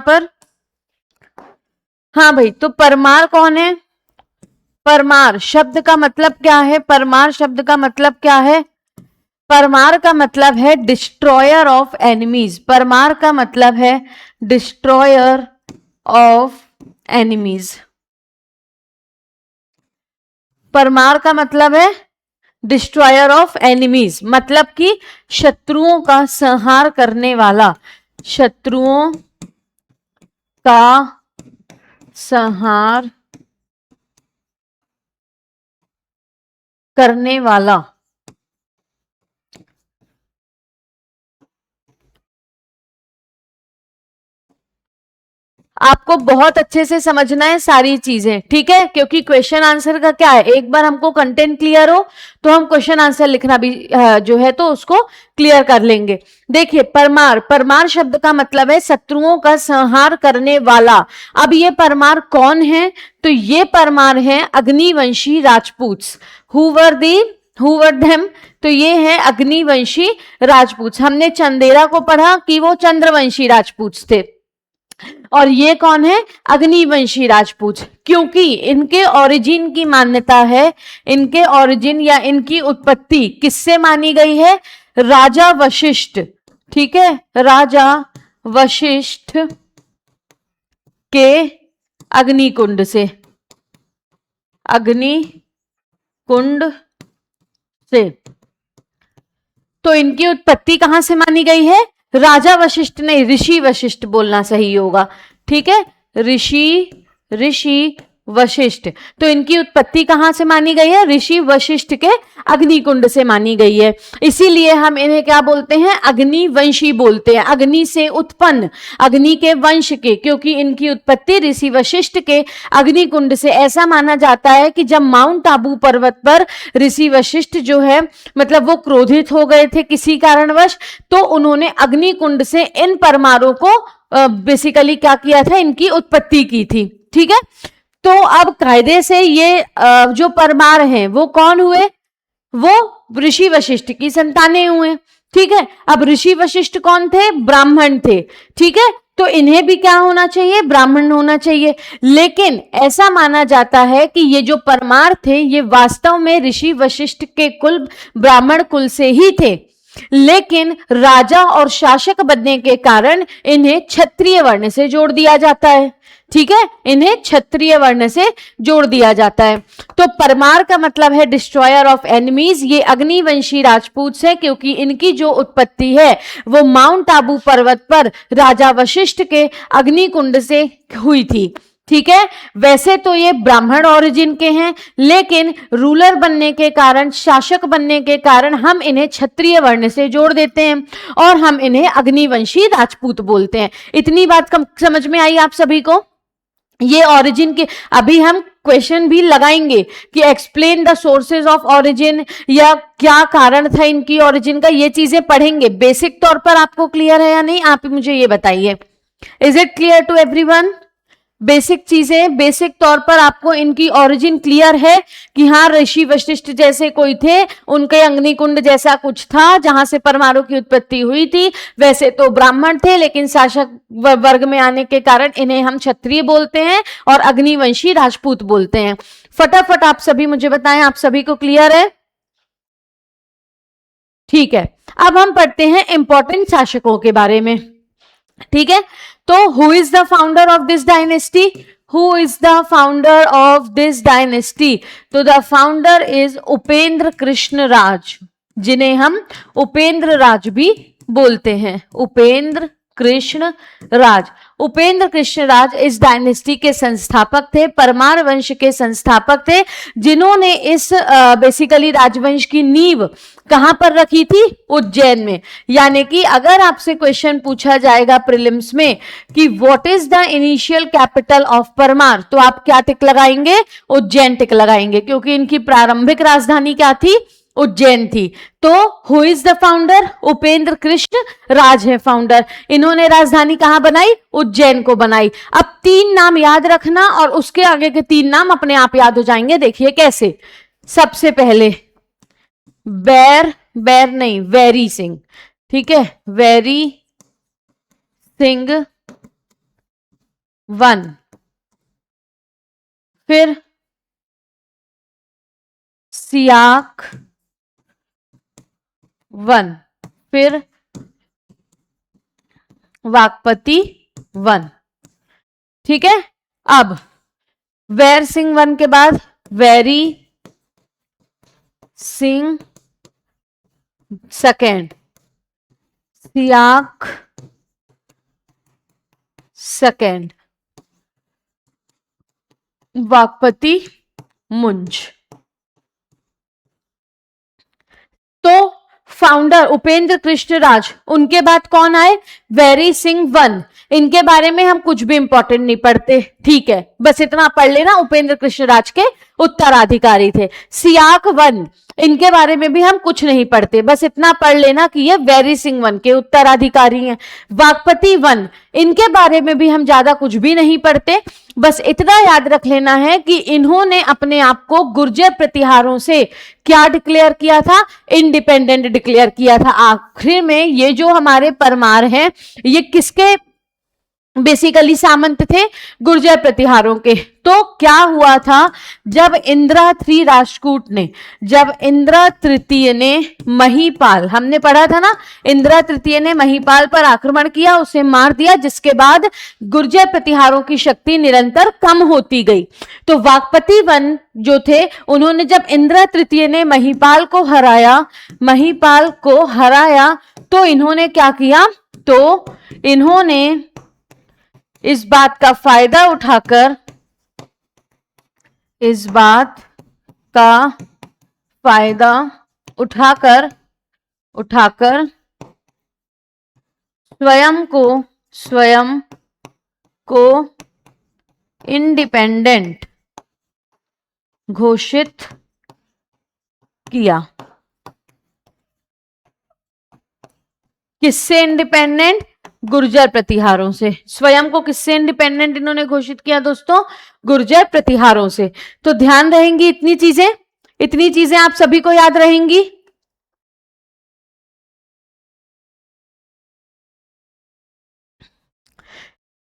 पर। हाँ भाई, तो परमार कौन है? परमार शब्द का मतलब क्या है? परमार शब्द का मतलब क्या है? परमार का मतलब है डिस्ट्रॉयर ऑफ एनिमीज। परमार का मतलब है डिस्ट्रॉयर ऑफ एनिमीज। परमार का मतलब है डिस्ट्रॉयर ऑफ एनिमीज, मतलब कि शत्रुओं का संहार करने वाला। शत्रुओं का संहार करने वाला। आपको बहुत अच्छे से समझना है सारी चीजें, ठीक है? क्योंकि क्वेश्चन आंसर का क्या है, एक बार हमको कंटेंट क्लियर हो तो हम क्वेश्चन आंसर लिखना भी जो है तो उसको क्लियर कर लेंगे। देखिए, परमार, परमार शब्द का मतलब है शत्रुओं का संहार करने वाला। अब ये परमार कौन है? तो ये परमार है Agnivanshi Rajput. Who were them? तो ये है अग्निवंशी राजपूत। हमने चंदेरा को पढ़ा कि वो चंद्रवंशी राजपूत थे, और ये कौन है? अग्निवंशी राजपूत। क्योंकि इनके ओरिजिन की मान्यता है, इनके ओरिजिन या इनकी उत्पत्ति किससे मानी गई है? राजा वशिष्ठ, ठीक है? राजा वशिष्ठ के अग्निकुंड से, अग्निकुंड से। तो इनकी उत्पत्ति कहां से मानी गई है? राजा वशिष्ठ नहीं, ऋषि वशिष्ठ बोलना सही होगा, ठीक है? ऋषि वशिष्ठ। तो इनकी उत्पत्ति कहां से मानी गई है? ऋषि वशिष्ठ के अग्निकुंड से मानी गई है। इसीलिए हम इन्हें क्या बोलते हैं? अग्निवंशी बोलते हैं, अग्नि से उत्पन्न, अग्नि के वंश के, क्योंकि इनकी उत्पत्ति ऋषि वशिष्ठ के अग्निकुंड से। ऐसा माना जाता है कि जब माउंट आबू पर्वत पर ऋषि वशिष्ठ जो है मतलब वो क्रोधित हो गए थे किसी कारणवश, तो उन्होंने अग्निकुंड से इन परमारों को बेसिकली क्या किया था? इनकी उत्पत्ति की थी, ठीक है? तो अब कायदे से ये जो परमार हैं वो कौन हुए? वो ऋषि वशिष्ठ की संतानें हुए, ठीक है? अब ऋषि वशिष्ठ कौन थे? ब्राह्मण थे, ठीक है? तो इन्हें भी क्या होना चाहिए? ब्राह्मण होना चाहिए। लेकिन ऐसा माना जाता है कि ये जो परमार थे ये वास्तव में ऋषि वशिष्ठ के कुल, ब्राह्मण कुल से ही थे, लेकिन राजा और शासक बनने के कारण इन्हें क्षत्रिय वर्ण से जोड़ दिया जाता है, ठीक है? इन्हें क्षत्रिय वर्ण से जोड़ दिया जाता है। तो परमार का मतलब है डिस्ट्रॉयर ऑफ एनिमीज। ये अग्निवंशी राजपूत से, क्योंकि इनकी जो उत्पत्ति है वो माउंट आबू पर्वत पर राजा वशिष्ठ के अग्निकुंड से हुई थी, ठीक है? वैसे तो ये ब्राह्मण ओरिजिन के हैं, लेकिन रूलर बनने के कारण, शासक बनने के कारण हम इन्हें क्षत्रिय वर्ण से जोड़ देते हैं और हम इन्हें अग्निवंशी राजपूत बोलते हैं। इतनी बात समझ में आई आप सभी को? ये ओरिजिन के अभी हम क्वेश्चन भी लगाएंगे कि explain the sources of origin, या क्या कारण था इनकी ओरिजिन का, ये चीजें पढ़ेंगे। बेसिक तौर पर आपको क्लियर है या नहीं, आप मुझे ये बताइए। Is it clear to everyone? Basic चीजें, बेसिक तौर पर आपको इनकी ओरिजिन क्लियर है कि हाँ ऋषि वशिष्ठ जैसे कोई थे, उनके अग्निकुंड जैसा कुछ था जहां से परमाणु की उत्पत्ति हुई थी। वैसे तो ब्राह्मण थे, लेकिन शासक वर्ग में आने के कारण इन्हें हम क्षत्रिय बोलते हैं और अग्निवंशी राजपूत बोलते हैं। फटाफट आप सभी मुझे बताएं, आप सभी को क्लियर है? ठीक है, अब हम पढ़ते हैं इंपॉर्टेंट शासकों के बारे में, ठीक है? तो who is the founder of this dynasty? Who is the founder of this dynasty? तो the founder is Upendra Krishna Raj, जिन्हें हम उपेंद्र राज भी बोलते हैं। उपेंद्र कृष्ण राज। उपेंद्र कृष्ण राज इस डायनेस्टी के संस्थापक थे, परमार वंश के संस्थापक थे, जिन्होंने इस बेसिकली राजवंश की नींव कहां पर रखी थी? उज्जैन में। यानी कि अगर आपसे क्वेश्चन पूछा जाएगा प्रीलिम्स में कि what is the initial capital of Parmar, तो आप क्या टिक लगाएंगे? उज्जैन टिक लगाएंगे, क्योंकि इनकी प्रारंभिक राजधानी क्या थी? उज्जैन थी। तो who is the founder? Upendra Krishna Raj है फाउंडर। इन्होंने राजधानी कहां बनाई? उज्जैन को बनाई। अब 3 नाम याद रखना और उसके आगे के 3 नाम अपने आप याद हो जाएंगे। देखिए कैसे। सबसे पहले वैरी सिंह, ठीक है? वैरी सिंह वन, फिर सियाक वन, फिर वाकपति वन। ठीक है। अब वैर सिंह वन के बाद वैरी सिंह सेकेंड, सियाक सेकेंड, वाकपति मुंज। तो फाउंडर उपेंद्र कृष्ण राज, उनके बाद कौन आए? वैरी सिंह वन। इनके बारे में हम कुछ भी इंपॉर्टेंट नहीं पढ़ते, ठीक है, बस इतना पढ़ लेना, उपेंद्र कृष्ण राज के उत्तराधिकारी थे। सियाक वन, इनके बारे में भी हम कुछ नहीं पढ़ते, बस इतना पढ़ लेना कि ये वैरी सिंह वन के उत्तराधिकारी हैं। वाकपति वन, इनके बारे में भी हम ज्यादा कुछ भी नहीं पढ़ते, बस इतना याद रख लेना है कि इन्होंने अपने आप को गुर्जर प्रतिहारों से क्या डिक्लेयर किया था? इंडिपेंडेंट डिक्लेयर किया था। आखिर में ये जो हमारे परमार हैं, ये किसके बेसिकली सामंत थे? गुर्जर प्रतिहारों के। तो क्या हुआ था, जब इंद्र थ्री राष्ट्रकूट ने, जब इंद्र तृतीय ने महीपाल, हमने पढ़ा था ना, इंद्र तृतीय ने महीपाल पर आक्रमण किया, उसे मार दिया, जिसके बाद गुर्जर प्रतिहारों की शक्ति निरंतर कम होती गई। तो वाकपति वन जो थे, उन्होंने जब इंद्र तृतीय ने महीपाल को हराया, तो इन्होंने क्या किया? तो इन्होंने इस बात का फायदा उठाकर स्वयं को इंडिपेंडेंट घोषित किया। किससे इंडिपेंडेंट? गुर्जर प्रतिहारों से। स्वयं को किससे इंडिपेंडेंट इन्होंने घोषित किया दोस्तों? गुर्जर प्रतिहारों से। तो ध्यान रहेंगी इतनी चीजें आप सभी को याद रहेंगी।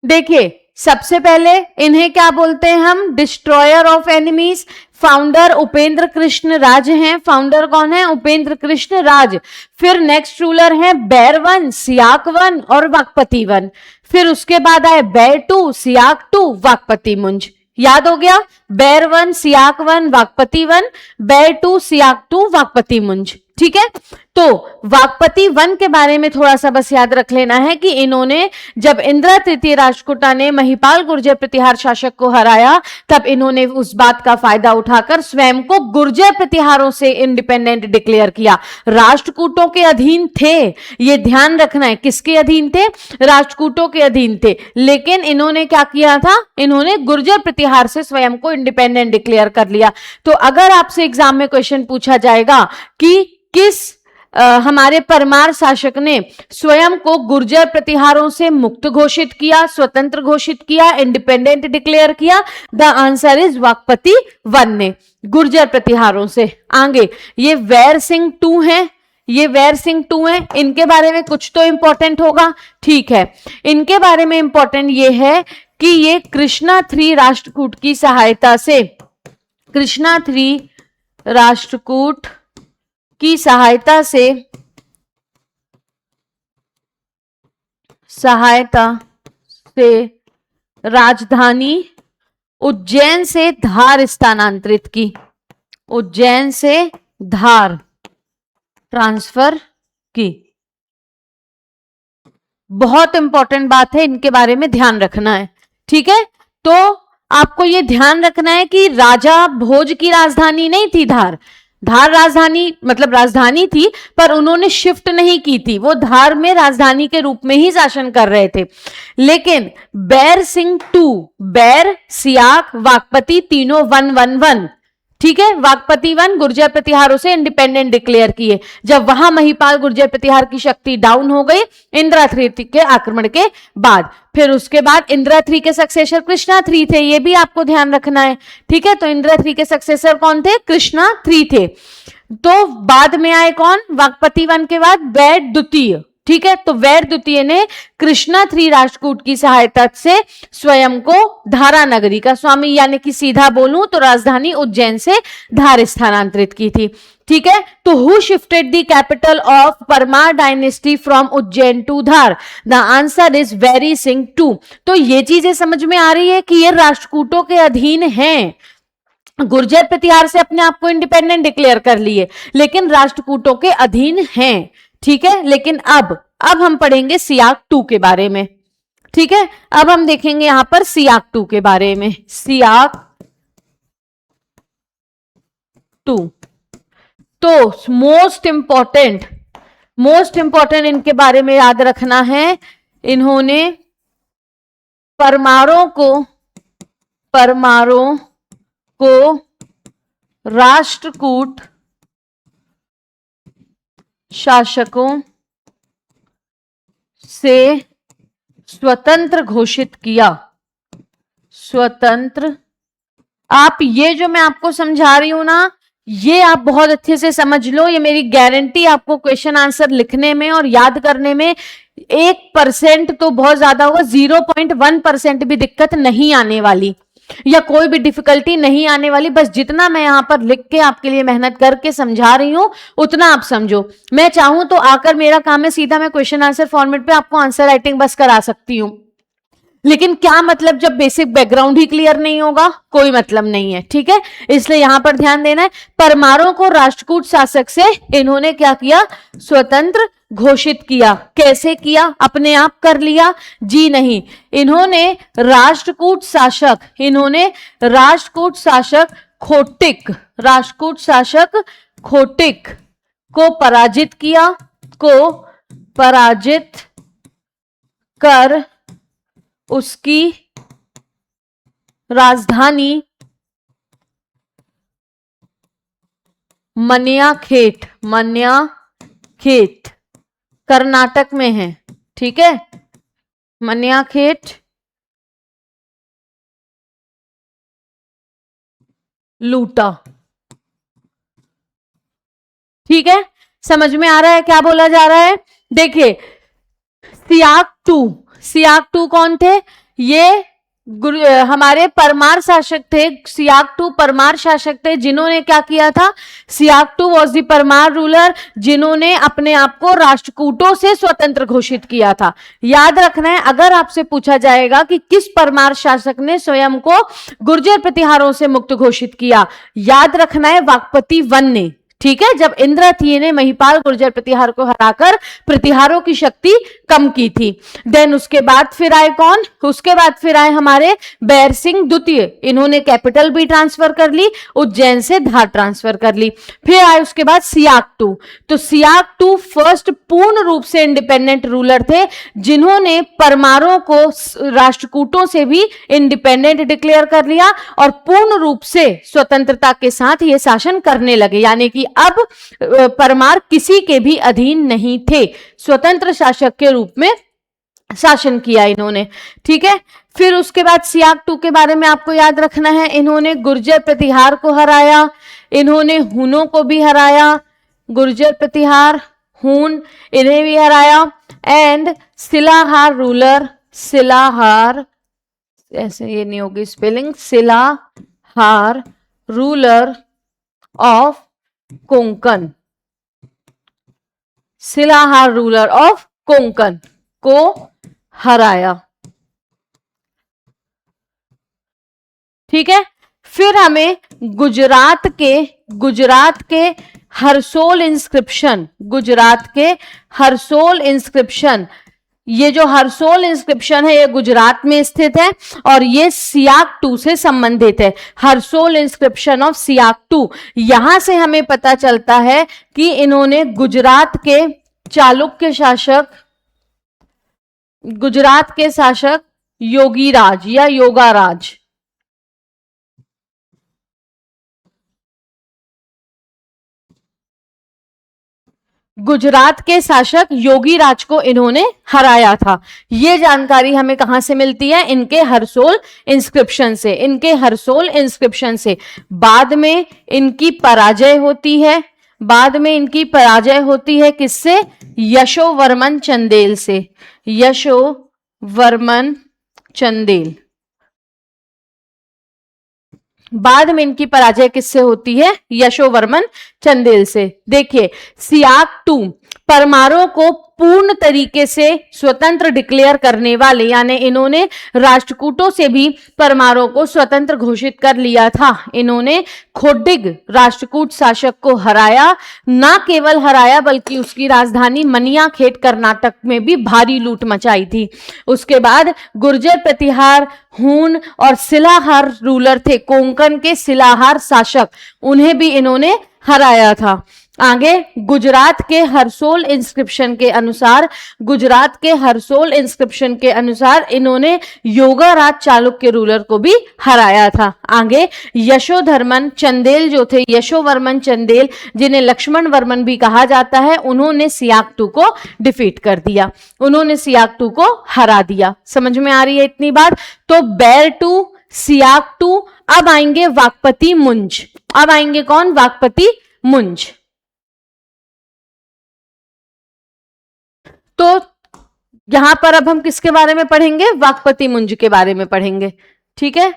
देखिए, सबसे पहले इन्हें क्या बोलते हैं हम? Destroyer of enemies. Founder Upendra Krishna Raj हैं। फाउंडर कौन है? उपेंद्र कृष्ण राज। फिर नेक्स्ट रूलर हैं बैर वन, सियाक वन और वाकपति वन। फिर उसके बाद आए बैर टू, सियाक टू, वाकपति मुंज। याद हो गया? बैर वन, सियाक वन, वाकपति वन, बैर टू, सियाक टू, वाकपति मुंज। ठीक है। तो वाकपति वन के बारे में थोड़ा सा बस याद रख लेना है कि इन्होंने, जब इंद्र तृतीय राष्ट्रकूटा ने महिपाल गुर्जर प्रतिहार शासक को हराया, तब इन्होंने उस बात का फायदा उठाकर स्वयं को गुर्जर प्रतिहारों से इंडिपेंडेंट डिक्लेयर किया। राष्ट्रकूटों के अधीन थे, ये ध्यान रखना है। किसके अधीन थे? राष्ट्रकूटों के अधीन थे। लेकिन इन्होंने क्या किया था? इन्होंने गुर्जर प्रतिहार से स्वयं को इंडिपेंडेंट डिक्लेयर कर लिया। तो अगर आपसे एग्जाम में क्वेश्चन पूछा जाएगा कि किस हमारे परमार शासक ने स्वयं को गुर्जर प्रतिहारों से मुक्त घोषित किया, स्वतंत्र घोषित किया, इंडिपेंडेंट डिक्लेयर किया? The answer is Vakpati one ने, गुर्जर प्रतिहारों से। आगे ये वैर सिंह टू हैं, इनके बारे में कुछ तो इंपॉर्टेंट होगा। ठीक है, इनके बारे में इंपॉर्टेंट ये है कि ये कृष्णा थ्री राष्ट्रकूट की सहायता से, कृष्णा थ्री राष्ट्रकूट की सहायता से राजधानी उज्जैन से धार स्थानांतरित की, उज्जैन से धार ट्रांसफर की। बहुत इंपॉर्टेंट बात है, इनके बारे में ध्यान रखना है। ठीक है, तो आपको यह ध्यान रखना है कि राजा भोज की राजधानी नहीं थी धार। धार राजधानी मतलब राजधानी थी, पर उन्होंने शिफ्ट नहीं की थी, वो धार में राजधानी के रूप में ही शासन कर रहे थे। लेकिन बैर सिंह टू, बैर, सियाक, वाकपति तीनों 111, ठीक है, वाकपति वन गुर्जर प्रतिहारों से इंडिपेंडेंट डिक्लेयर किए। जब वहां महिपाल गुर्जर प्रतिहार की शक्ति डाउन हो गई इंदिरा थ्री के आक्रमण के बाद, फिर उसके बाद इंदिरा थ्री के सक्सेसर कृष्णा थ्री थे, ये भी आपको ध्यान रखना है। ठीक है, तो इंदिरा थ्री के सक्सेसर कौन थे? कृष्णा थ्री थे। तो बाद में आए कौन? वाकपति वन के बाद बैर द्वितीय, ठीक है। तो वैर द्वितीय ने कृष्णा थ्री राष्ट्रकूट की सहायता से स्वयं को धारा नगरी का स्वामी, यानी कि सीधा बोलूं तो राजधानी उज्जैन से धार स्थानांतरित की थी। ठीक है। तो who shifted the capital of Parmar dynasty from Ujjain to Dhar? The answer is Vairi Singh two. तो ये चीजें समझ में आ रही है कि ये राष्ट्रकूटों के अधीन हैं। गुर्जर प्रतिहार से अपने आप को इंडिपेंडेंट डिक्लेयर कर लिए, लेकिन राष्ट्रकूटों के अधीन हैं। ठीक है। लेकिन अब हम पढ़ेंगे सियाक 2 के बारे में। ठीक है। अब हम देखेंगे यहां पर सियाक 2 के बारे में। सियाक 2 तो मोस्ट इंपॉर्टेंट इनके बारे में याद रखना है। इन्होंने परमारों को राष्ट्रकूट शासकों से स्वतंत्र घोषित किया। स्वतंत्र, आप ये जो मैं आपको समझा रही हूं ना, ये आप बहुत अच्छे से समझ लो। ये मेरी गारंटी, आपको क्वेश्चन आंसर लिखने में और याद करने में 1% तो बहुत ज्यादा होगा, 0.1% भी दिक्कत नहीं आने वाली, या कोई भी डिफिकल्टी नहीं आने वाली। बस जितना मैं यहां पर लिख के आपके लिए मेहनत करके समझा रही हूं उतना आप समझो। मैं चाहूं तो आकर, मेरा काम है सीधा मैं क्वेश्चन आंसर फॉर्मेट पे आपको आंसर राइटिंग बस करा सकती हूं, लेकिन क्या मतलब जब बेसिक बैकग्राउंड ही क्लियर नहीं होगा, कोई मतलब नहीं है। ठीक है। इसलिए यहां पर ध्यान देना है। परमारों को राष्ट्रकूट शासक से इन्होंने क्या किया? स्वतंत्र घोषित किया। कैसे किया? अपने आप कर लिया? जी नहीं, इन्होंने राष्ट्रकूट शासक खोटिक को पराजित किया, कर उसकी राजधानी मन्याखेट कर्नाटक में है। ठीक है। मन्याखेट लूटा। ठीक है। समझ में आ रहा है क्या बोला जा रहा है? देखिए, सियाक 2 कौन थे? ये हमारे परमार शासक थे। सियाक 2 परमार शासक थे, जिन्होंने क्या किया था? सियाक 2 वॉज द परमार रूलर, जिन्होंने अपने आप को राष्ट्रकूटों से स्वतंत्र घोषित किया था। याद रखना है, अगर आपसे पूछा जाएगा कि किस परमार शासक ने स्वयं को गुर्जर प्रतिहारों से मुक्त घोषित किया, याद रखना है वाकपति 1 ने। ठीक है। जब इंद्रथिय ने महिपाल गुर्जर प्रतिहार को हराकर प्रतिहारों की शक्ति कम की थी। देन उसके बाद फिर आए कौन? उसके बाद फिर आए हमारे बैर सिंह द्वितीय। इन्होंने कैपिटल भी ट्रांसफर कर ली, उज्जैन से धार ट्रांसफर कर ली। फिर आए उसके बाद सियाक 2। तो सियाक 2 फर्स्ट पूर्ण रूप से इंडिपेंडेंट रूलर थे, जिन्होंने परमारों को राष्ट्रकूटों से भी इंडिपेंडेंट डिक्लेयर कर लिया और पूर्ण रूप से स्वतंत्रता के साथ ये शासन करने लगे। यानी कि अब परमार किसी के भी अधीन नहीं थे, स्वतंत्र शासक के रूप में शासन किया इन्होंने। ठीक है। फिर उसके बाद सियाक 2 के बारे में आपको याद रखना है, इन्होंने गुर्जर प्रतिहार को हराया, इन्होंने हुनों को भी हराया, गुर्जर प्रतिहार, हुन, इन्हें भी हराया। एंड सिलाहार रूलर, ऐसे ये नहीं होगी spelling, Silahara ruler of Konkan, Silahara ruler of Konkan को हराया। ठीक है। फिर हमें गुजरात के हरसोल इंस्क्रिप्शन, ये जो हरसोल इंस्क्रिप्शन है ये गुजरात में स्थित है और ये सियाक 2 से संबंधित है। हरसोल इंस्क्रिप्शन ऑफ सियाक 2, यहां से हमें पता चलता है कि इन्होंने गुजरात के शासक योगीराज या योगाराज, गुजरात के शासक योगीराज को इन्होंने हराया था। यह जानकारी हमें कहां से मिलती है? इनके हरसोल इंस्क्रिप्शन से। बाद में इनकी पराजय होती है बाद में इनकी पराजय होती है किससे? यशोवर्मन चंदेल से। यशोवर्मन चंदेल। बाद में इनकी पराजय किससे होती है? यशोवर्मन चंदेल से। देखिए सियाक टू परमारों को पूर्ण तरीके से स्वतंत्र डिक्लेयर करने वाले, यानी इन्होंने राष्ट्रकूटों से भी परमारों को स्वतंत्र घोषित कर लिया था। इन्होंने खोडिग राष्ट्रकूट शासक को हराया, ना केवल हराया बल्कि उसकी राजधानी मनियाखेट कर्नाटक में भी भारी लूट मचाई थी। उसके बाद गुर्जर प्रतिहार, हून और सिलाहार रूलर थे, कोंकण के सिलाहार शासक, उन्हें भी इन्होंने हराया था। आगे गुजरात के हरसोल इंस्क्रिप्शन के अनुसार, गुजरात के हरसोल इंस्क्रिप्शन के अनुसार इन्होंने योगाराज चालुक्य रूलर को भी हराया था। आगे यशोधर्मन चंदेल जो थे, यशोवर्मन चंदेल जिन्हें लक्ष्मण वर्मन भी कहा जाता है, उन्होंने सियाकटू को डिफीट कर दिया, उन्होंने सियाकटू को हरा दिया। समझ में आ रही है इतनी बात? तो बैर टू, सियाकटू। अब आएंगे वाकपति मुंज। अब आएंगे कौन? वाकपति मुंज। तो यहां पर अब हम किसके बारे में पढ़ेंगे? वाकपति मुंज के बारे में पढ़ेंगे। ठीक है,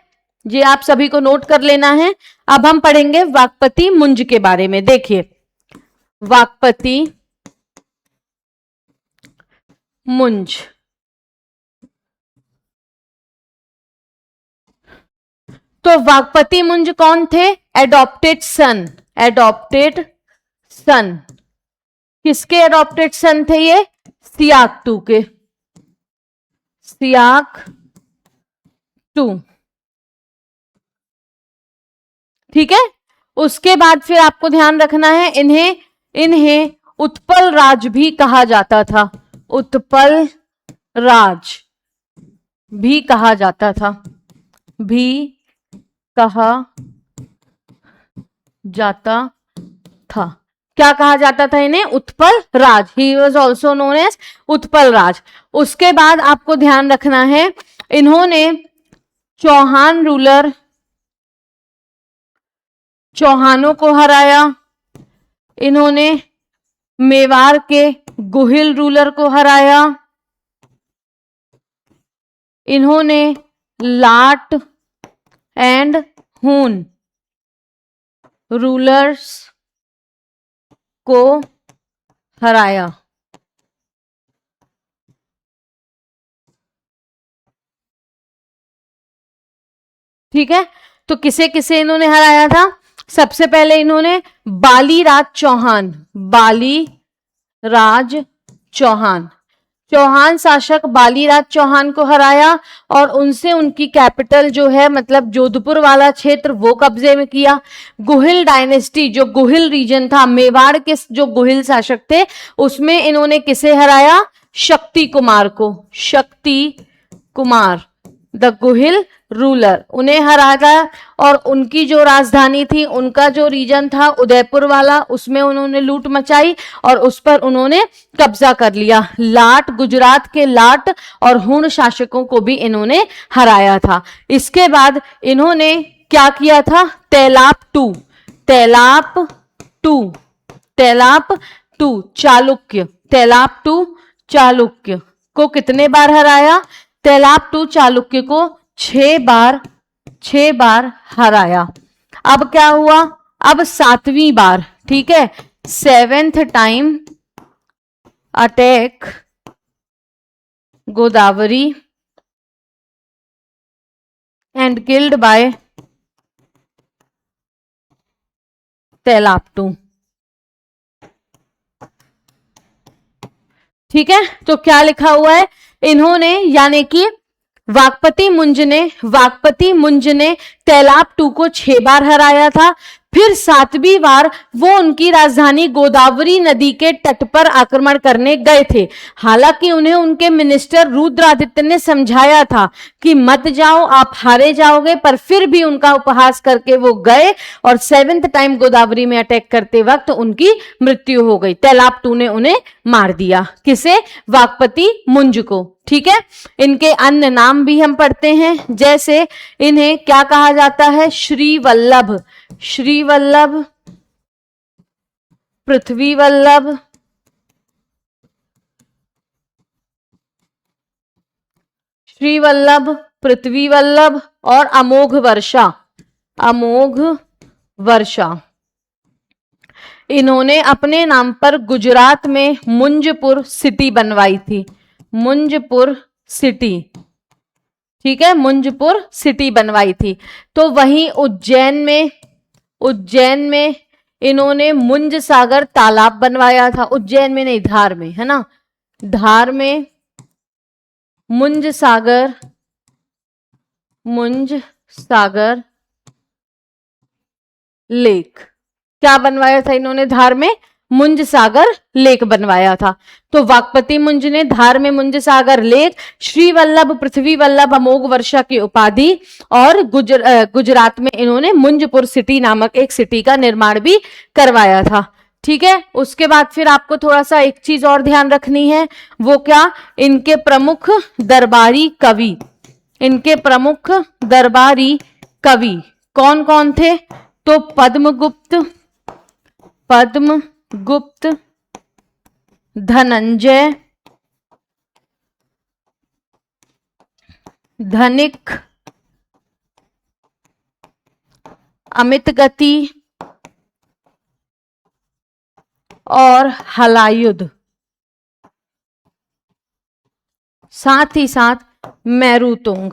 ये आप सभी को नोट कर लेना है। अब हम पढ़ेंगे वाकपति मुंज के बारे में। देखिए वाकपति मुंज। तो वाकपति मुंज कौन थे? एडॉप्टेड सन। एडॉप्टेड सन। किसके एडॉप्टेड सन थे ये? सियाकटू के। सियाकटू। ठीक है, उसके बाद फिर आपको ध्यान रखना है, इन्हें उत्पल राज भी कहा जाता था। उत्पल राज भी कहा जाता था, भी कहा जाता था। क्या कहा जाता था इन्हें? Utpal Raj. He was also known as Utpal Raj. उसके बाद आपको ध्यान रखना है, इन्होंने चौहान रूलर, चौहानों को हराया। इन्होंने मेवाड़ के गोहिल रूलर को हराया। इन्होंने लाट एंड हून रूलर्स को हराया। ठीक है, तो किसे किसे इन्होंने हराया था? सबसे पहले इन्होंने बालीराज चौहान, बालीराज चौहान, चौहान शासक बालीराज चौहान को हराया और उनसे उनकी कैपिटल जो है, मतलब जोधपुर वाला क्षेत्र, वो कब्जे में किया। गोहिल डायनेस्टी, जो गोहिल रीजन था, मेवाड़ के जो गोहिल शासक थे, उसमें इन्होंने किसे हराया? शक्ति कुमार को। शक्ति कुमार द गोहिल रूलर, उन्हें हराया। और उनकी जो राजधानी थी, उनका जो रीजन था उदयपुर वाला, उसमें उन्होंने लूट मचाई और उस पर उन्होंने कब्जा कर लिया। लाट, गुजरात के लाट और हूण शासकों को भी इन्होंने हराया था। इसके बाद इन्होंने क्या किया था? Tailap two, Tailap two, Tailap two Chalukya, Tailap two Chalukya को कितने बार हराया? तैलाप टू चालुक्य को 6 बार हराया। अब क्या हुआ? अब 7वीं बार, ठीक है, 7th time attack Godavari and killed by Tailap two. ठीक है, तो क्या लिखा हुआ है? इन्होंने, यानी कि वाकपति मुंज ने तैलाप टू को 6 बार हराया था। फिर 7वीं बार वो उनकी राजधानी गोदावरी नदी के तट पर आक्रमण करने गए थे। हालांकि उन्हें उनके मिनिस्टर रुद्रादित्य ने समझाया था कि मत जाओ, आप हारे जाओगे, पर फिर भी उनका उपहास करके वो गए और 7th टाइम गोदावरी में अटैक करते वक्त उनकी मृत्यु हो गई। तैलाप टू ने उन्हें मार दिया। किसे? वाकपति मुंज को। ठीक है, इनके अन्य नाम भी हम पढ़ते हैं, जैसे इन्हें क्या कहा जाता है? श्री वल्लभ, श्री वल्लभ पृथ्वी वल्लभ, श्री वल्लभ, पृथ्वी वल्लभ और अमोघ वर्षा, अमोघ वर्षा। इन्होंने अपने नाम पर गुजरात में मुंजपुर सिटी बनवाई थी, मुंजपुर सिटी, ठीक है, मुंजपुर सिटी बनवाई थी। तो वहीं उज्जैन में इन्होंने मुंज सागर तालाब बनवाया था। उज्जैन में नहीं, धार में, है ना, धार में मुंज सागर लेक, क्या बनवाया था इन्होंने? धार में मुंज सागर लेक बनवाया था। तो वाकपति मुंज ने धार में मुंज सागर लेक, श्री वल्लभ, पृथ्वी वल्लभ, अमोघ वर्षा की उपाधि और गुजरात में इन्होंने मुंजपुर सिटी नामक एक सिटी का निर्माण भी करवाया था। ठीक है, उसके बाद फिर आपको थोड़ा सा एक चीज और ध्यान रखनी है, वो क्या? इनके प्रमुख दरबारी कवि, इनके प्रमुख दरबारी कवि कौन कौन थे? तो पद्मगुप्त, धनंजय, धनिक, अमितगति और हलायुध। साथ ही साथ मेरुतुंग,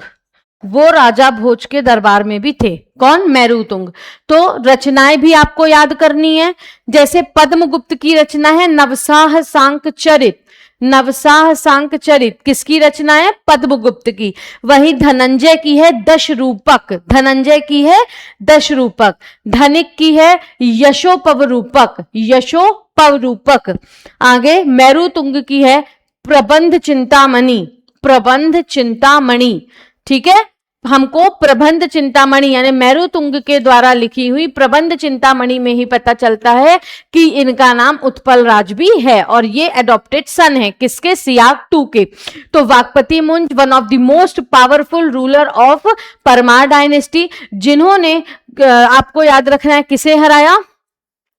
वो राजा भोज के दरबार में भी थे। कौन? मेरुतुंग। तो रचनाएं भी आपको याद करनी है। जैसे पद्मगुप्त की रचना है नवसाह सांक चरित, नवसाह सांक चरित किसकी रचना है? पद्मगुप्त की। वही धनंजय की है दश रूपक, धनंजय की है दश रूपक। धनिक की है यशोपवरूपक, यशोपवरूपक। आगे मेरुतुंग की है प्रबंध चिंतामणि, प्रबंध चिंतामणि। ठीक है, हमको प्रबंध चिंतामणि यानी मेरुतुंग के द्वारा लिखी हुई प्रबंध चिंतामणि में ही पता चलता है कि इनका नाम उत्पल राज भी है और ये एडॉप्टेड सन है किसके? सियाग टू के। तो वाकपति मुंज one of the most powerful ruler of Parmar dynasty, जिन्होंने आपको याद रखना है किसे हराया?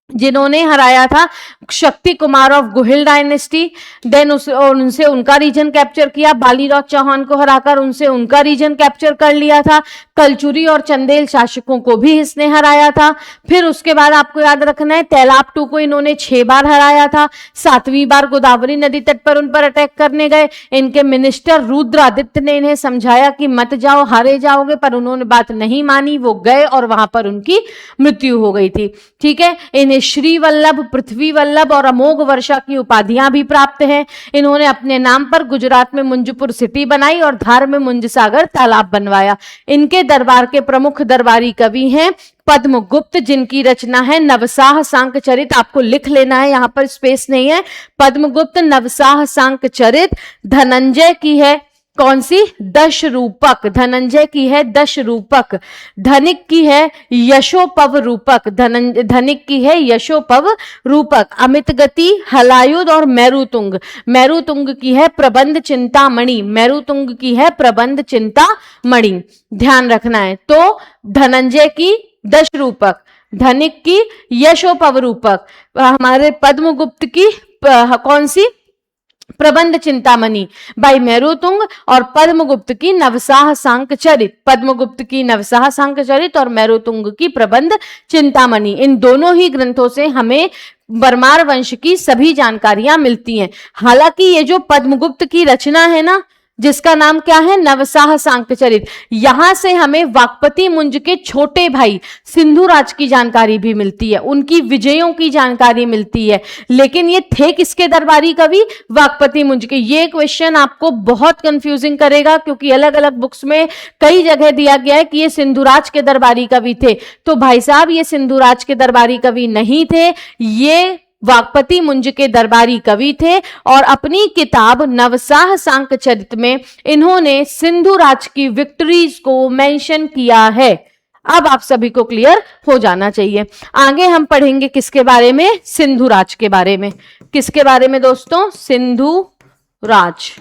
जिन्होंने हराया था Shakti Kumar of Guhil dynasty. Then उनसे उनका रीजन कैप्चर किया, बालीराव चौहान को हराकर उनसे उनका रीजन कैप्चर कर लिया था। कलचुरी और चंदेल शासकों को भी इसने हराया था। फिर उसके बाद आपको याद रखना है तैलाब टू को इन्होंने 6 बार हराया था। 7वीं बार गोदावरी नदी तट पर उन पर अटैक करने गए। इनके मिनिस्टर रुद्रादित्य ने इन्हें समझाया कि मत जाओ, हारे जाओगे, पर उन्होंने बात नहीं मानी, वो गए और वहां पर उनकी मृत्यु हो गई थी। ठीक है, इन्हें श्री वल्लभ, पृथ्वी वल्लभ और अमोघ वर्षा की उपाधियां भी प्राप्त हैं। इन्होंने अपने नाम पर गुजरात में मुंजपुर सिटी बनाई और धार में मुंज सागर तालाब बनवाया। इनके दरबार के प्रमुख दरबारी कवि हैं पद्मगुप्त, जिनकी रचना है नवसाह सांक चरित। आपको लिख लेना है, यहां पर स्पेस नहीं है। पद्मगुप्त नवसाह सांक चरित। धनंजय की है कौन सी? दश रूपक, धनंजय की है दश रूपक। धनिक की है यशोपव रूपक, धनिक की है यशोपव रूपक। अमितगति, हलायुध और मेरुतुंग, मेरुतुंग की है प्रबंध चिंतामणि, मेरुतुंग की है प्रबंध चिंतामणि। ध्यान रखना है। तो धनंजय की दश रूपक, धनिक की यशोपव रूपक, हमारे पद्मगुप्त की कौन सी? प्रबंध चिंतामणि बाई मेरुतुंग, और पद्मगुप्त की नवसाह सांक चरित, पद्मगुप्त की नवसाह सांक चरित और मेरुतुंग की प्रबंध चिंतामणि। इन दोनों ही ग्रंथों से हमें परमार वंश की सभी जानकारियां मिलती हैं। हालांकि ये जो पद्मगुप्त की रचना है ना, जिसका नाम क्या है? नवसाह सांक चरित, यहां से हमें वाकपति मुंज के छोटे भाई सिंधुराज की जानकारी भी मिलती है, उनकी विजयों की जानकारी मिलती है। लेकिन ये थे किसके दरबारी कवि? वाकपति मुंज के। ये क्वेश्चन आपको बहुत कंफ्यूजिंग करेगा, क्योंकि अलग अलग बुक्स में कई जगह दिया गया है कि ये सिंधुराज के दरबारी कवि थे। तो भाई साहब, ये सिंधुराज के दरबारी कवि नहीं थे, ये वाकपति मुंज के दरबारी कवि थे। और अपनी किताब नवसाह सांक चरित में इन्होंने सिंधुराज की विक्ट्रीज को मेंशन किया है। अब आप सभी को क्लियर हो जाना चाहिए। आगे हम पढ़ेंगे किसके बारे में? सिंधुराज के बारे में। किसके बारे में दोस्तों? सिंधुराज।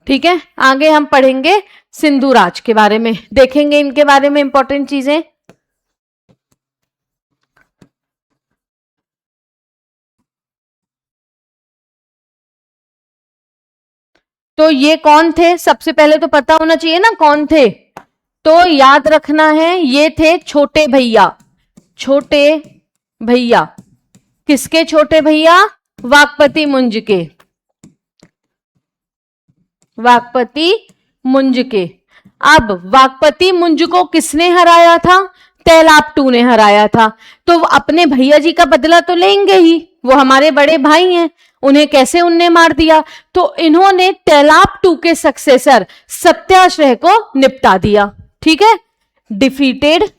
ठीक है, आगे हम पढ़ेंगे सिंधुराज के बारे में, देखेंगे इनके बारे में इंपॉर्टेंट चीजें। तो ये कौन थे? सबसे पहले तो पता होना चाहिए ना कौन थे। तो याद रखना है, ये थे छोटे भैया। छोटे भैया किसके छोटे भैया? वाकपति मुंज के। वाकपति मुंज के। अब वाकपति मुंज को किसने हराया था? तैलापटू ने हराया था। तो अपने भैया जी का बदला तो लेंगे ही, वो हमारे बड़े भाई हैं, उन्हें कैसे उनने मार दिया? तो इन्होंने तैलापटू के सक्सेसर सत्याश्रय को निपटा दिया। ठीक है, defeated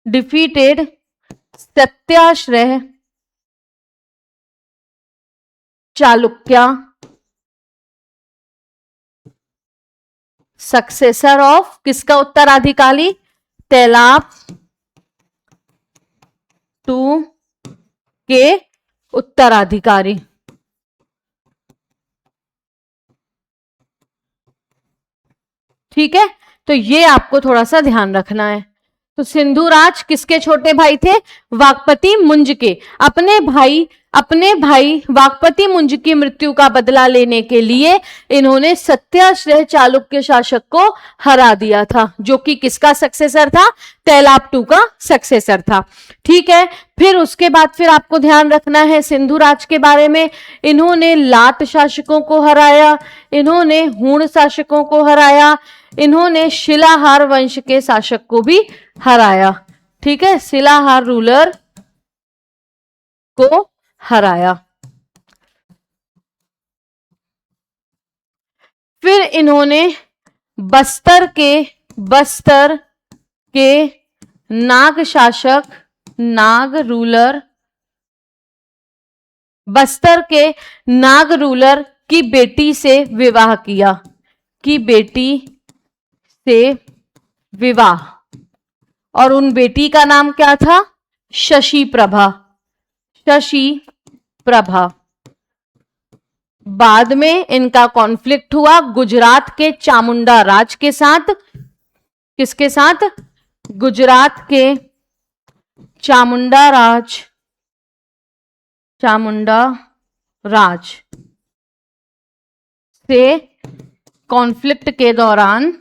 defeated Satyashraya Chalukya successor of किसका उत्तराधिकारी? तैलाप टू के उत्तराधिकारी। ठीक है, तो ये आपको थोड़ा सा ध्यान रखना है। तो सिंधुराज किसके छोटे भाई थे? वाकपति मुंज के। अपने भाई वाकपति मुंज की मृत्यु का बदला लेने के लिए इन्होंने सत्याश्रय चालुक्य शासक को हरा दिया था, जो कि किसका सक्सेसर था? तैलापटू का सक्सेसर था। ठीक है, फिर उसके बाद फिर आपको ध्यान रखना है सिंधुराज के बारे में। इन्होंने लाट शासकों को हराया, इन्होंने हूण शासकों को हराया, इन्होंने शिलाहार वंश के शासक को भी हराया। ठीक है, शिलाहार रूलर को हराया। फिर इन्होंने बस्तर के नाग शासक, नाग रूलर, बस्तर के नाग रूलर की बेटी से विवाह किया, की बेटी से विवाह। और उन बेटी का नाम क्या था? शशि प्रभा। शशि प्रभा। बाद में इनका कॉन्फ्लिक्ट हुआ गुजरात के चामुंडा राज के साथ। किसके साथ? गुजरात के चामुंडा राज से कॉन्फ्लिक्ट के दौरान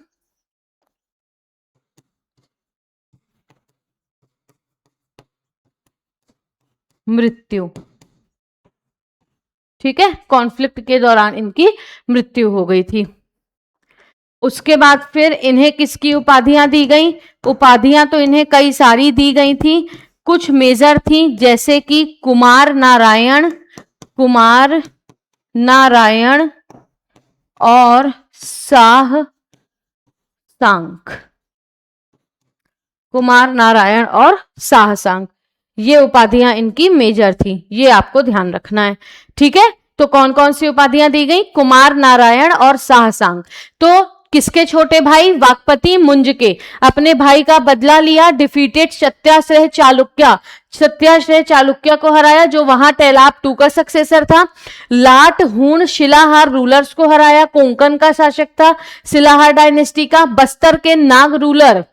मृत्यु। ठीक है, कॉन्फ्लिक्ट के दौरान इनकी मृत्यु हो गई थी। उसके बाद फिर इन्हें किसकी उपाधियां दी गई? उपाधियां तो इन्हें कई सारी दी गई थी, कुछ मेजर थी, जैसे कि कुमार नारायण और शाह सांख। कुमार नारायण और शाह सांख, ये उपाधियां इनकी मेजर थी, ये आपको ध्यान रखना है। ठीक है, तो कौन कौन सी उपाधियां दी गई? कुमार नारायण और शाह सांख। तो किसके छोटे भाई? वाकपति मुंज के। अपने भाई का बदला लिया, डिफीटेड सत्याश्रय चालुक्य, सत्याश्रय चालुक्य को हराया, जो वहां तैलाप का सक्सेसर था। लाट हूण शिलाहार रूलर्स को हराया, कोंकण का शासक था शिलाहार डायनेस्टी का। बस्तर के नाग रूलर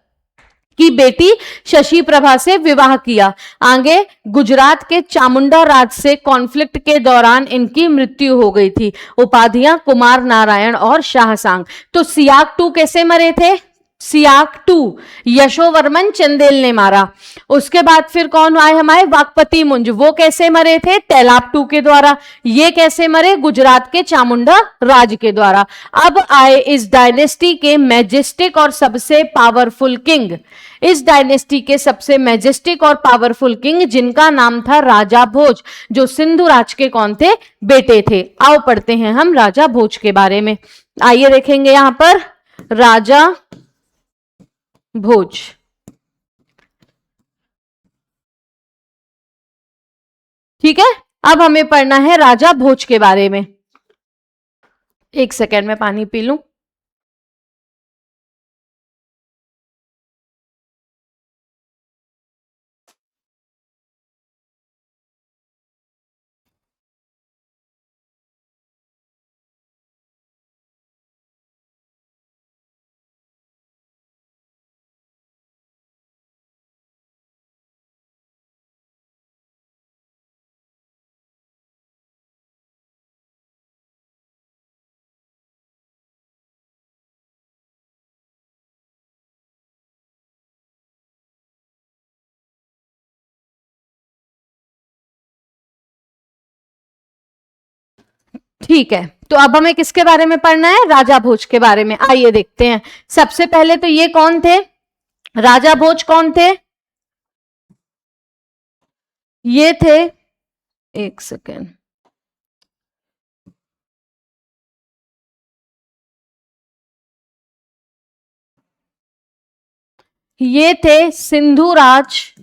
की बेटी शशि प्रभा से विवाह किया। आगे गुजरात के चामुंडा राज से कॉन्फ्लिक्ट के दौरान इनकी मृत्यु हो गई थी। उपाधियां कुमार नारायण और शाह सांग। तो सियाक टू कैसे मरे थे? सियाक टू यशोवर्मन चंदेल ने मारा। उसके बाद फिर कौन आए हमारे? वाकपति मुंज, वो कैसे मरे थे? तैलाप टू के द्वारा। ये कैसे मरे? गुजरात के चामुंडा राज के द्वारा। अब आए इस डायनेस्टी के मैजेस्टिक और सबसे पावरफुल किंग, इस डायनेस्टी के सबसे मैजेस्टिक और पावरफुल किंग, जिनका नाम था राजा भोज, जो सिंधु राज के कौन थे? बेटे थे। आओ पढ़ते हैं हम राजा भोज के बारे में। आइए देखेंगे यहां पर राजा भोज। ठीक है, अब हमें पढ़ना है राजा भोज के बारे में। एक सेकेंड में पानी पी लूं। ठीक है, तो अब हमें किसके बारे में पढ़ना है? राजा भोज के बारे में। आइए देखते हैं। सबसे पहले तो ये कौन थे? राजा भोज कौन थे? ये थे, एक सेकेंड, ये थे सिंधु राज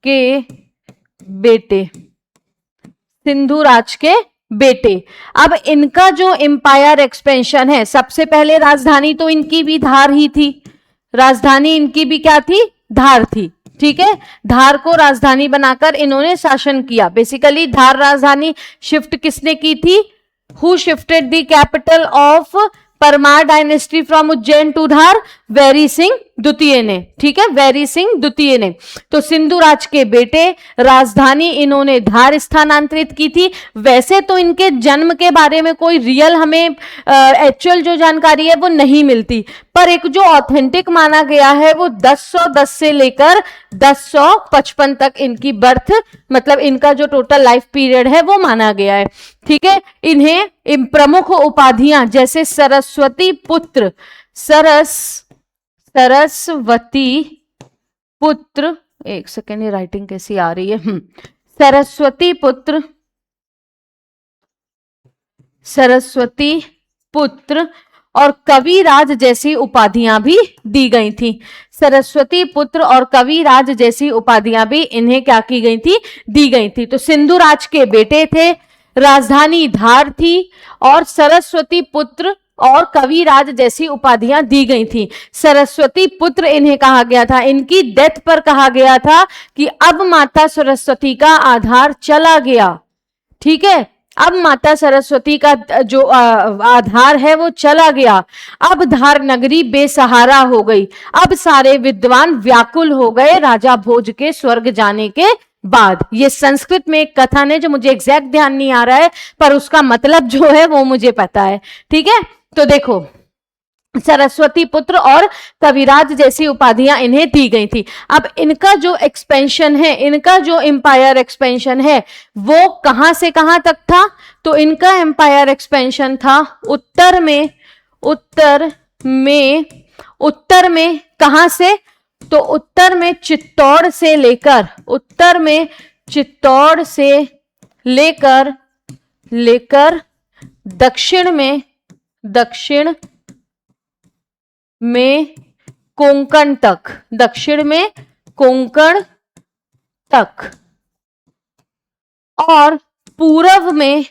के बेटे, सिंधु राज के बेटे। अब इनका जो एम्पायर एक्सपेंशन है, सबसे पहले राजधानी तो इनकी भी धार ही थी, राजधानी इनकी भी क्या थी? धार थी। ठीक है, धार को राजधानी बनाकर इन्होंने शासन किया। बेसिकली धार राजधानी शिफ्ट किसने की थी? Who shifted the capital of Parmar dynasty from Ujjain to Dhar? Vairi Singh द्वितीय ने। ठीक है, वैरी सिंह द्वितीय ने। तो सिंधु राज के बेटे, राजधानी इन्होंने धार स्थानांतरित की थी। वैसे तो इनके जन्म के बारे में कोई रियल हमें एक्चुअल जो जानकारी है वो नहीं मिलती, पर एक जो ऑथेंटिक माना गया है वो 1010 से लेकर 1055 तक इनकी बर्थ, मतलब इनका जो टोटल लाइफ पीरियड है वो माना गया है। ठीक है, इन्हें इन प्रमुख उपाधियां जैसे सरस्वती पुत्र, सरस्वती पुत्र, एक सेकेंड, ये राइटिंग कैसी आ रही है? सरस्वती पुत्र और कविराज जैसी उपाधियां भी दी गई थी। सरस्वती पुत्र और कविराज जैसी उपाधियां भी इन्हें क्या की गई थी? दी गई थी। तो सिंधु राज के बेटे थे, राजधानी धार थी और सरस्वती पुत्र और कविराज जैसी उपाधियां दी गई थी। सरस्वती पुत्र इन्हें कहा गया था। इनकी डेथ पर कहा गया था कि अब माता सरस्वती का आधार चला गया। ठीक है, अब माता सरस्वती का जो आधार है वो चला गया। अब धार नगरी बेसहारा हो गई। अब सारे विद्वान व्याकुल हो गए राजा भोज के स्वर्ग जाने के बाद। ये संस्कृत में एक कथन है जो मुझे एग्जैक्ट ध्यान नहीं आ रहा है, पर उसका मतलब जो है वो मुझे पता है। ठीक है, तो देखो, सरस्वती पुत्र और कविराज जैसी उपाधियां इन्हें दी गई थी। अब इनका जो एक्सपेंशन है, इनका जो एम्पायर एक्सपेंशन है वो कहां से कहां तक था? तो इनका एम्पायर एक्सपेंशन था उत्तर में कहां से? तो उत्तर में चित्तौड़ से लेकर दक्षिण में कोंकण तक, और पूर्व में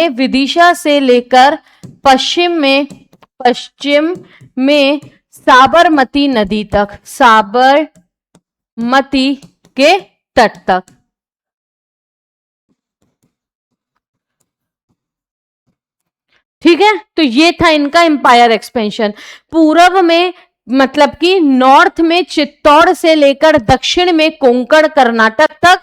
विदिशा से लेकर पश्चिम में साबरमती नदी तक, साबरमती के तट तक। ठीक है, तो ये था इनका एम्पायर एक्सपेंशन। पूर्व में मतलब कि नॉर्थ में चित्तौड़ से लेकर दक्षिण में कोंकण कर्नाटक तक,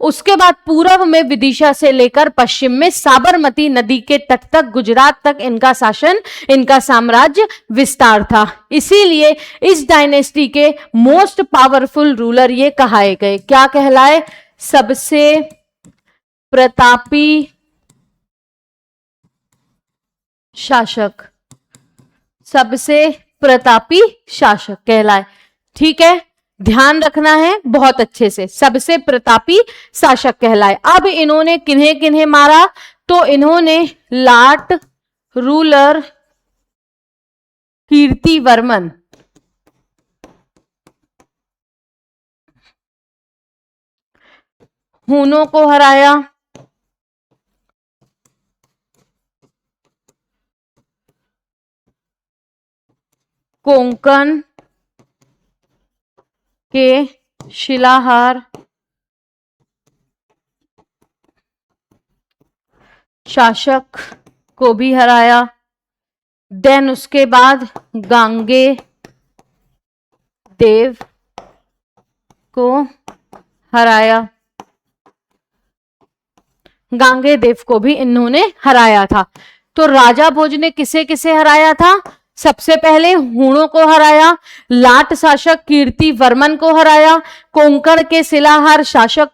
उसके बाद पूर्व में विदिशा से लेकर पश्चिम में साबरमती नदी के तट तक, गुजरात तक इनका शासन, इनका साम्राज्य विस्तार था। इसीलिए इस डायनेस्टी के मोस्ट पावरफुल रूलर ये कहाए गए। क्या कहलाए? सबसे प्रतापी शासक, सबसे प्रतापी शासक कहलाए। ठीक है, ध्यान रखना है बहुत अच्छे से, सबसे प्रतापी शासक कहलाए। अब इन्होंने किन्हें किन्हें मारा? तो इन्होंने लाट रूलर कीर्तिवर्मन, हूनों को हराया, कोंकण के शिलाहार शासक को भी हराया। देन उसके बाद गांगे देव को हराया। गांगे देव को भी इन्होंने हराया था। तो राजा भोज ने किसे किसे हराया था? सबसे पहले हूणों को हराया, लाट शासक कीर्ति वर्मन को हराया, कोंकण के शिलाहार शासक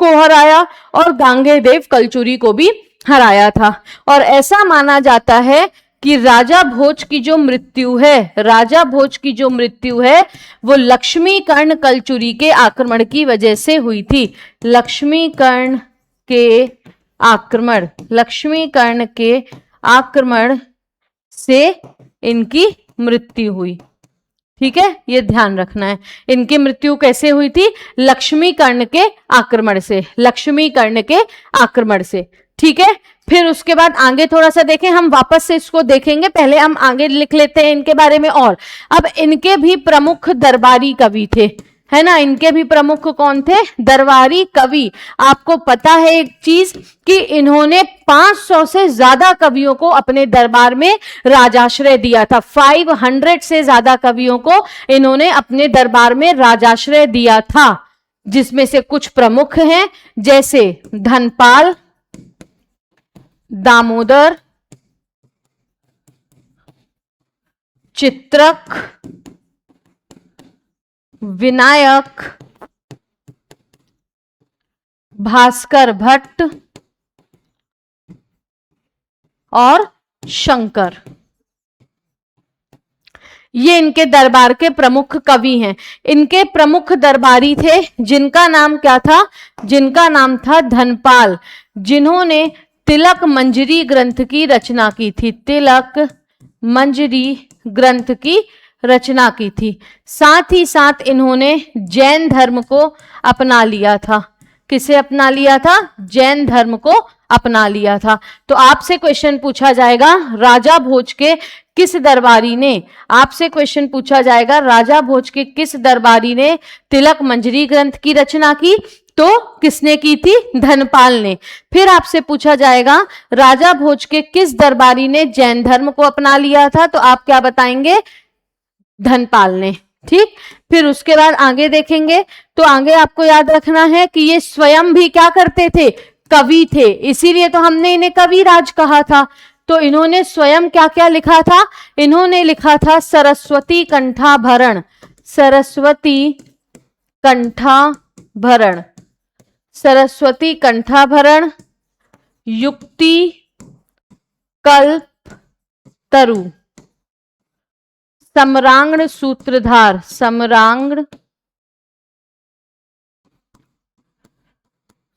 को हराया और गांगेयदेव कलचुरी को भी हराया था। और ऐसा माना जाता है कि राजा भोज की जो मृत्यु है, राजा भोज की जो मृत्यु है वो लक्ष्मीकर्ण कलचुरी के आक्रमण की वजह से हुई थी। लक्ष्मीकर्ण के आक्रमण से इनकी मृत्यु हुई। ठीक है, ये ध्यान रखना है। इनकी मृत्यु कैसे हुई थी? लक्ष्मीकर्ण के आक्रमण से। ठीक है, फिर उसके बाद आगे थोड़ा सा देखें, हम वापस से इसको देखेंगे, पहले हम आगे लिख लेते हैं इनके बारे में। और अब इनके भी प्रमुख दरबारी कवि थे, है ना। इनके भी प्रमुख कौन थे? दरबारी कवि। आपको पता है एक चीज कि इन्होंने 500 से ज्यादा कवियों को अपने दरबार में राजाश्रय दिया था। 500 से ज्यादा कवियों को इन्होंने अपने दरबार में राजाश्रय दिया था, जिसमें से कुछ प्रमुख हैं जैसे धनपाल, दामोदर, चित्रक, विनायक, भास्कर भट्ट और शंकर। ये इनके दरबार के प्रमुख कवि हैं। इनके प्रमुख दरबारी थे जिनका नाम क्या था? जिनका नाम था धनपाल, जिन्होंने तिलक मंजरी ग्रंथ की रचना की थी। तिलक मंजरी ग्रंथ की रचना की थी। साथ ही साथ इन्होंने जैन धर्म को अपना लिया था। किसे अपना लिया था? जैन धर्म को अपना लिया था। तो आपसे क्वेश्चन पूछा जाएगा राजा भोज के किस दरबारी ने, आपसे क्वेश्चन पूछा जाएगा राजा भोज के किस दरबारी ने तिलक मंजरी ग्रंथ की रचना की? तो किसने की थी? धनपाल ने। फिर आपसे पूछा जाएगा राजा भोज के किस दरबारी ने जैन धर्म को अपना लिया था? तो आप क्या बताएंगे? धनपाल ने। ठीक, फिर उसके बाद आगे देखेंगे तो आगे आपको याद रखना है कि ये स्वयं भी क्या करते थे? कवि थे, इसीलिए तो हमने इन्हें कविराज कहा था। तो इन्होंने स्वयं क्या क्या लिखा था? इन्होंने लिखा था सरस्वती कंठाभरण, सरस्वती कंठाभरण, सरस्वती कंठाभरण, युक्ति कल्प तरु, सम्रांगण सूत्रधार, सम्रांगण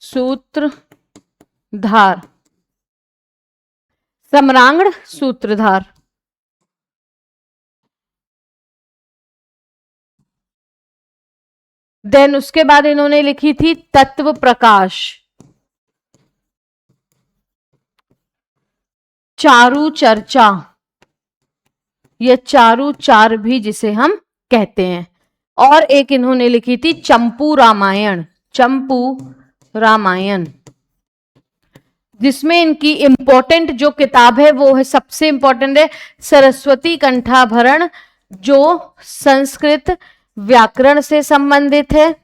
सूत्रधार, सम्रांगण सूत्रधार। देन उसके बाद इन्होंने लिखी थी तत्व प्रकाश, चारु चर्चा, यह चारु चार भी जिसे हम कहते हैं। और एक इन्होंने लिखी थी चंपू रामायण, चंपू रामायण, जिसमें इनकी इंपॉर्टेंट जो किताब है वो है, सबसे इंपॉर्टेंट है सरस्वती कंठाभरण, जो संस्कृत व्याकरण से संबंधित है।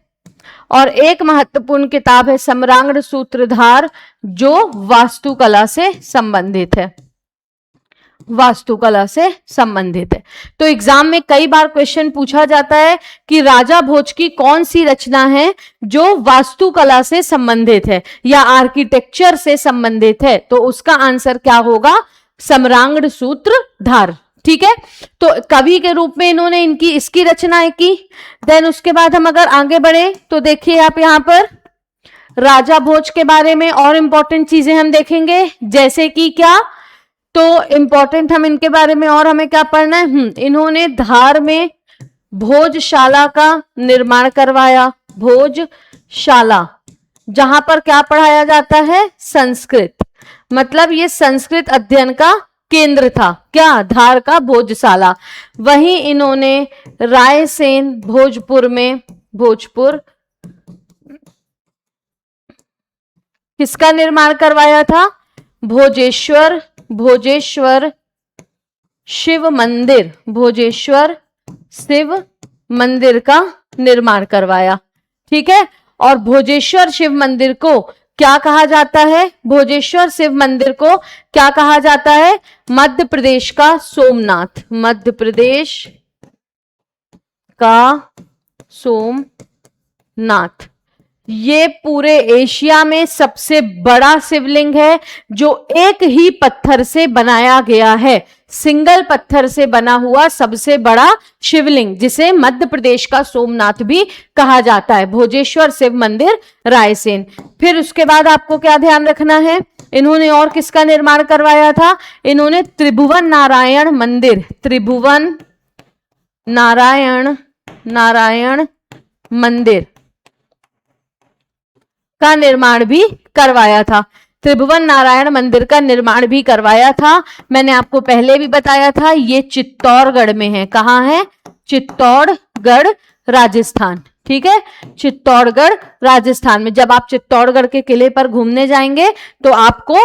और एक महत्वपूर्ण किताब है सम्रांगण सूत्रधार, जो वास्तुकला से संबंधित है, वास्तुकला से संबंधित है। तो एग्जाम में कई बार क्वेश्चन पूछा जाता है कि राजा भोज की कौन सी रचना है जो वास्तुकला से संबंधित है या आर्किटेक्चर से संबंधित है, तो उसका आंसर क्या होगा? सम्रांगण सूत्रधार। ठीक है, तो कवि के रूप में इन्होंने इनकी इसकी रचनाएं की। देन उसके बाद हम अगर आगे बढ़े तो देखिए आप यहां पर राजा भोज के बारे में और इंपॉर्टेंट चीजें हम देखेंगे, जैसे कि क्या, तो इंपॉर्टेंट हम इनके बारे में और हमें क्या पढ़ना है? इन्होंने धार में भोजशाला का निर्माण करवाया, भोजशाला, जहां पर क्या पढ़ाया जाता है? संस्कृत। मतलब ये संस्कृत अध्ययन का केंद्र था, क्या? धार का भोजशाला। वहीं इन्होंने रायसेन भोजपुर में, भोजपुर किसका निर्माण करवाया था? भोजेश्वर, भोजेश्वर शिव मंदिर, भोजेश्वर शिव मंदिर का निर्माण करवाया। ठीक है, और भोजेश्वर शिव मंदिर को क्या कहा जाता है? भोजेश्वर शिव मंदिर को क्या कहा जाता है? मध्य प्रदेश का सोमनाथ, मध्य प्रदेश का सोमनाथ। ये पूरे एशिया में सबसे बड़ा शिवलिंग है जो एक ही पत्थर से बनाया गया है, सिंगल पत्थर से बना हुआ सबसे बड़ा शिवलिंग, जिसे मध्य प्रदेश का सोमनाथ भी कहा जाता है, भोजेश्वर शिव मंदिर रायसेन। फिर उसके बाद आपको क्या ध्यान रखना है, इन्होंने और किसका निर्माण करवाया था? इन्होंने त्रिभुवन नारायण मंदिर, त्रिभुवन नारायण मंदिर का निर्माण भी करवाया था, त्रिभुवन नारायण मंदिर का निर्माण भी करवाया था। मैंने आपको पहले भी बताया था, ये चित्तौड़गढ़ में है। कहाँ है? चित्तौड़गढ़ राजस्थान, ठीक है, चित्तौड़गढ़ राजस्थान में। जब आप चित्तौड़गढ़ के किले पर घूमने जाएंगे तो आपको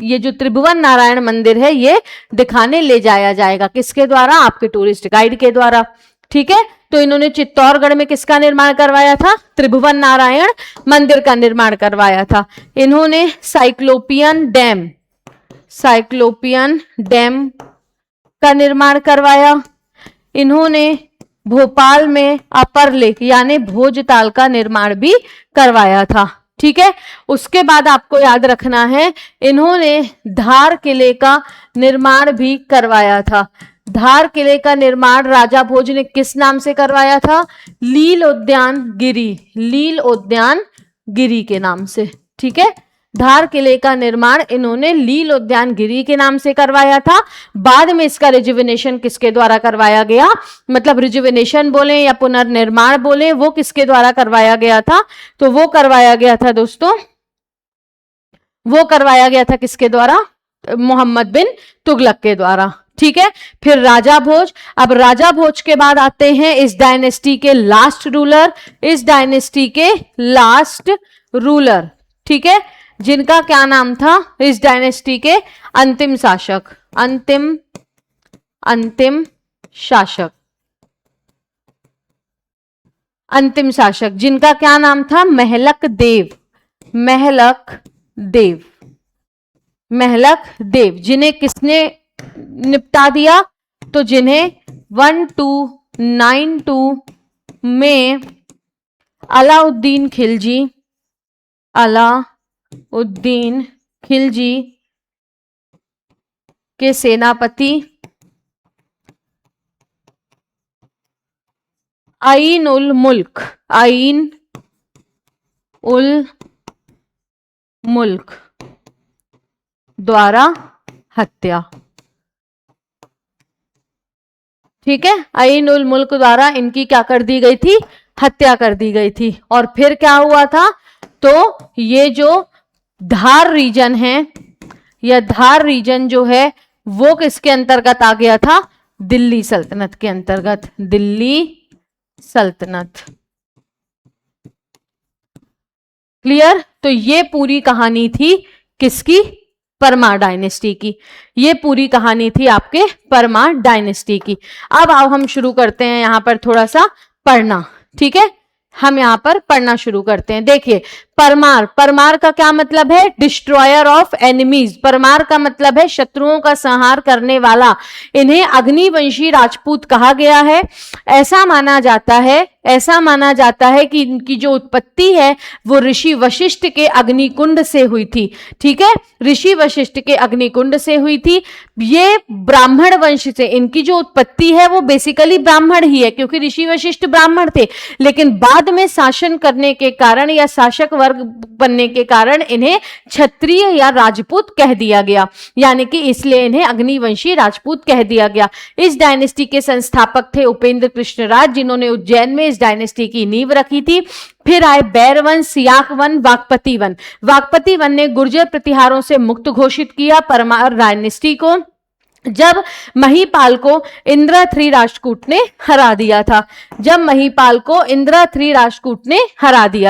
ये जो त्रिभुवन नारायण मंदिर है ये दिखाने ले जाया जाएगा, किसके द्वारा? आपके टूरिस्ट गाइड के द्वारा, ठीक है। तो इन्होंने चित्तौड़गढ़ में किसका निर्माण करवाया था? त्रिभुवन नारायण मंदिर का निर्माण करवाया था। इन्होंने साइक्लोपियन डैम का निर्माण करवाया। इन्होंने भोपाल में अपर लेक यानी भोजताल का निर्माण भी करवाया था, ठीक है। उसके बाद आपको याद रखना है, इन्होंने धार किले का निर्माण भी करवाया था। धार किले का निर्माण राजा भोज ने किस नाम से करवाया था? लील उद्यान गिरी के नाम से, ठीक है। धार किले का निर्माण इन्होंने लील उद्यान गिरी के नाम से करवाया था। बाद में इसका रिजुविनेशन किसके द्वारा करवाया गया, मतलब रिजुविनेशन बोले या पुनर्निर्माण बोले, वो किसके द्वारा करवाया गया था? तो वो करवाया गया था दोस्तों, वो करवाया गया था किसके द्वारा? मोहम्मद बिन तुगलक के द्वारा, ठीक है। फिर राजा भोज, अब राजा भोज के बाद आते हैं इस डायनेस्टी के लास्ट रूलर, ठीक है, जिनका क्या नाम था? इस डायनेस्टी के अंतिम शासक जिनका क्या नाम था? महलक देव, जिन्हें किसने निपटा दिया? तो जिन्हें 1292 में अलाउद्दीन खिलजी के सेनापति आइन उल मुल्क द्वारा हत्या, ठीक है। आइन उल मुल्क द्वारा इनकी क्या कर दी गई थी? हत्या कर दी गई थी। और फिर क्या हुआ था? तो ये जो धार रीजन है, यह धार रीजन जो है वो किसके अंतर्गत आ गया था? दिल्ली सल्तनत के अंतर्गत, दिल्ली सल्तनत, क्लियर। तो ये पूरी कहानी थी किसकी? परमार डायनेस्टी की। ये पूरी कहानी थी आपके परमार डायनेस्टी की। अब आओ हम शुरू करते हैं यहां पर थोड़ा सा पढ़ना, ठीक है। हम यहां पर पढ़ना शुरू करते हैं। देखिए, परमार का क्या मतलब है? Destroyer of enemies. परमार का मतलब है शत्रुओं का संहार करने वाला। इन्हें अग्निवंशी राजपूत कहा गया है। ऐसा माना जाता है कि इनकी जो उत्पत्ति है वो ऋषि वशिष्ठ के अग्निकुंड से हुई थी, ठीक है, ऋषि वशिष्ठ के अग्निकुंड से हुई थी। ये ब्राह्मण वंश से इनकी जो उत्पत्ति है वो बेसिकली ब्राह्मण ही है, क्योंकि ऋषि वशिष्ठ ब्राह्मण थे, लेकिन बाद में शासन करने के कारण या शासक वर्ग बनने के कारण इन्हें क्षत्रिय या राजपूत कह दिया गया, यानी कि इसलिए इन्हें अग्निवंशी राजपूत कह दिया गया। इस डायनेस्टी के संस्थापक थे उपेंद्र कृष्ण राज, जिन्होंने उज्जैन में इस डायनेस्टी की नींव रखी थी। फिर आए बैरवन, सियाक वन, वाकपति वन ने गुर्जर प्रतिहारों से मुक्त घोषित किया परमार डायनेस्टी को, जब महिपाल को इंद्रथ्री राष्ट्रकूट ने हरा दिया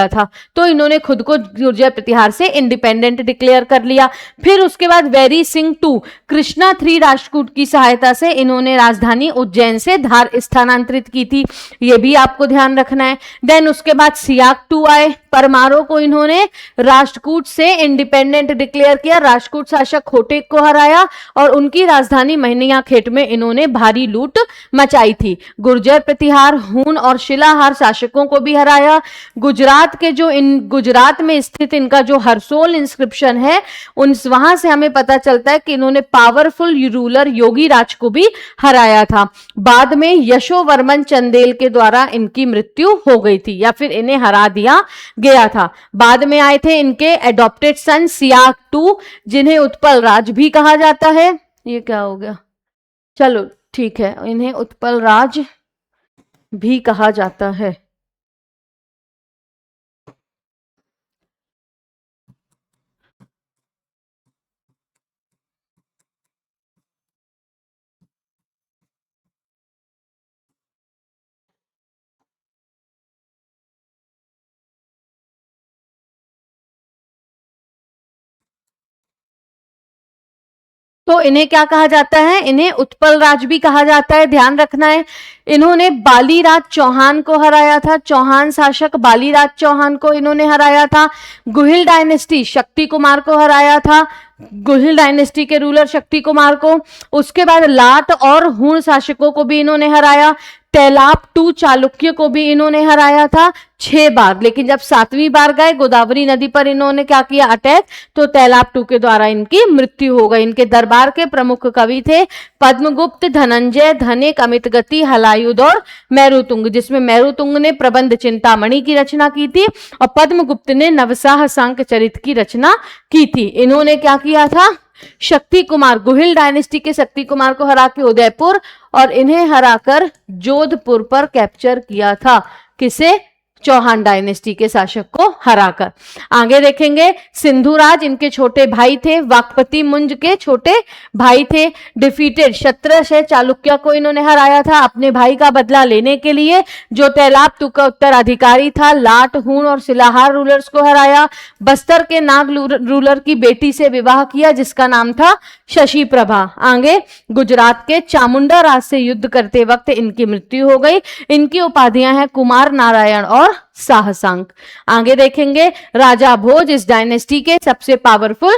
था। तो इन्होंने खुद को गुर्जर प्रतिहार से इंडिपेंडेंट डिक्लेयर कर लिया। फिर उसके बाद वैरी सिंह टू, कृष्णा थ्री राष्ट्रकूट की सहायता से इन्होंने राजधानी उज्जैन से धार स्थानांतरित की थी, ये भी आपको ध्यान रखना है। देन उसके बाद सियाक टू आए, परमारों को इन्होंने राष्ट्रकूट से इंडिपेंडेंट डिक्लेयर किया, राष्ट्रकूट शासक होटेक को हराया और उनकी राजधानी महीनियाखेट में इन्होंने भारी लूट मचाई थी। गुर्जर, प्रतिहार, हूण और शिलाहार शासकों को भी हराया। गुजरात के जो गुजरात में स्थित इनका जो हरसोल इंस्क्रिप्शन है, उन वहां से हमें पता चलता है कि इन्होंने पावरफुल रूलर योगी राज को भी हराया था। बाद में यशोवर्मन चंदेल के द्वारा इनकी मृत्यु हो गई थी या फिर इन्हें हरा दिया गया था। बाद में आए थे इनके एडॉप्टेड सन सियाक टू, जिन्हें उत्पल राज भी कहा जाता है। ये क्या हो गया, चलो ठीक है, इन्हें उत्पल राज भी कहा जाता है। तो इन्हें क्या कहा जाता है, इन्हें उत्पल राज भी कहा जाता है, ध्यान रखना है। इन्होंने बालीराज चौहान को हराया था, चौहान शासक बालीराज चौहान को इन्होंने हराया था। गुहिल डायनेस्टी शक्ति कुमार को हराया था, गुहिल डायनेस्टी के रूलर शक्ति कुमार को। उसके बाद लाट और हूण शासकों को भी इन्होंने हराया। तैलाप टू चालुक्य को भी इन्होंने हराया था 6 बार, लेकिन जब 7वीं बार गए गोदावरी नदी पर इन्होंने क्या किया, अटैक, तो तैलाप टू के द्वारा इनकी मृत्यु हो गई। इनके दरबार के प्रमुख कवि थे पद्मगुप्त, धनंजय, धनिक, अमितगति, हलायुध और मेरुतुंग, जिसमें मेरुतुंग ने प्रबंध चिंतामणि की रचना की थी और पद्मगुप्त ने नवसाह सांक चरित की रचना की थी। इन्होंने क्या किया था, शक्ति कुमार, गुहिल डायनेस्टी के शक्ति कुमार को हरा के उदयपुर और इन्हें हराकर जोधपुर पर कैप्चर किया था। किसे, चौहान डायनेस्टी के शासक को हराकर। आगे देखेंगे सिंधुराज इनके छोटे भाई थे, वाकपति मुंज के छोटे भाई थे। डिफीटेड शत्रश है चालुक्य को इन्होंने हराया था अपने भाई का बदला लेने के लिए, जो तैलाप टू का उत्तराधिकारी था। लाट, हूण और शिलाहार रूलर्स को हराया। बस्तर के नाग रूलर की बेटी से विवाह किया जिसका नाम था शशि प्रभा। आगे गुजरात के चामुंडा राज से युद्ध करते वक्त इनकी मृत्यु हो गई। इनकी उपाधियां हैं कुमार नारायण और साहसांक। आगे देखेंगे राजा भोज इस डायनेस्टी के सबसे पावरफुल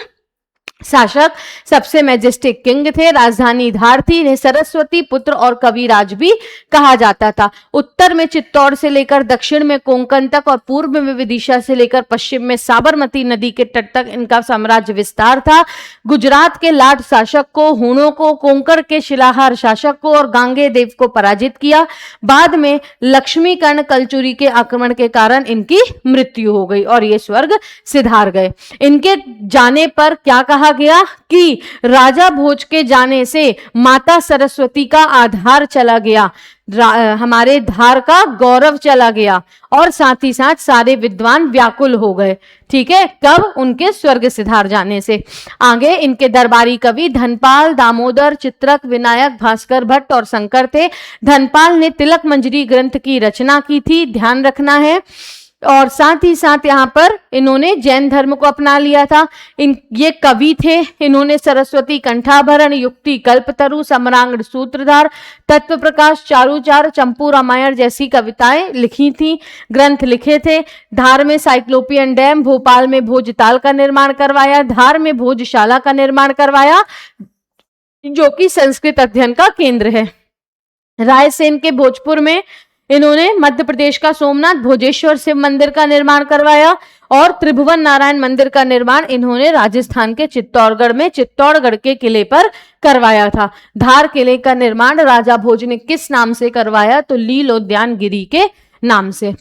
शासक, सबसे मैजेस्टिक किंग थे। राजधानी धार थी। इन्हें सरस्वती पुत्र और कविराज भी कहा जाता था। उत्तर में चित्तौड़ से लेकर दक्षिण में कोंकण तक और पूर्व में विदिशा से लेकर पश्चिम में साबरमती नदी के तट तक इनका साम्राज्य विस्तार था। गुजरात के लाट शासक को, हूणों को, कोंकण के शिलाहार शासक को और गांगे देव को पराजित किया। बाद में लक्ष्मीकर्ण कलचुरी के आक्रमण के कारण इनकी मृत्यु हो गई और ये स्वर्ग सिधार गए। इनके जाने पर क्या कहा गया कि राजा भोज के जाने से माता सरस्वती का आधार चला गया, हमारे धार का गौरव चला गया और साथ ही साथ सारे विद्वान व्याकुल हो गए। ठीक है, कब, उनके स्वर्ग सिधार जाने से। आगे इनके दरबारी कवि धनपाल, दामोदर, चित्रक, विनायक, भास्कर भट्ट और शंकर थे। धनपाल ने तिलक मंजरी ग्रंथ की रचना की थी, ध्यान रखना है। और साथ ही साथ यहाँ पर इन्होंने जैन धर्म को अपना लिया था। ये कवि थे। इन्होंने सरस्वती कंठाभरण, युक्ति, कल्पतरु, सम्रांगण, सूत्रधार, तत्व प्रकाश, चारुचार, चंपू रामायण जैसी कविताएं लिखी थी, ग्रंथ लिखे थे। धार में साइक्लोपियन डैम, भोपाल में भोजताल का निर्माण करवाया, धार में भोजशाला का निर्माण करवाया जो कि संस्कृत अध्ययन का केंद्र है। रायसेन के भोजपुर में इन्होंने मध्य प्रदेश का सोमनाथ भोजेश्वर शिव मंदिर का निर्माण करवाया और त्रिभुवन नारायण मंदिर का निर्माण इन्होंने राजस्थान के चित्तौड़गढ़ में चित्तौड़गढ़ के किले पर करवाया था। धार किले का निर्माण राजा भोज ने किस नाम से करवाया, तो लील उद्यान गिरी के नाम से।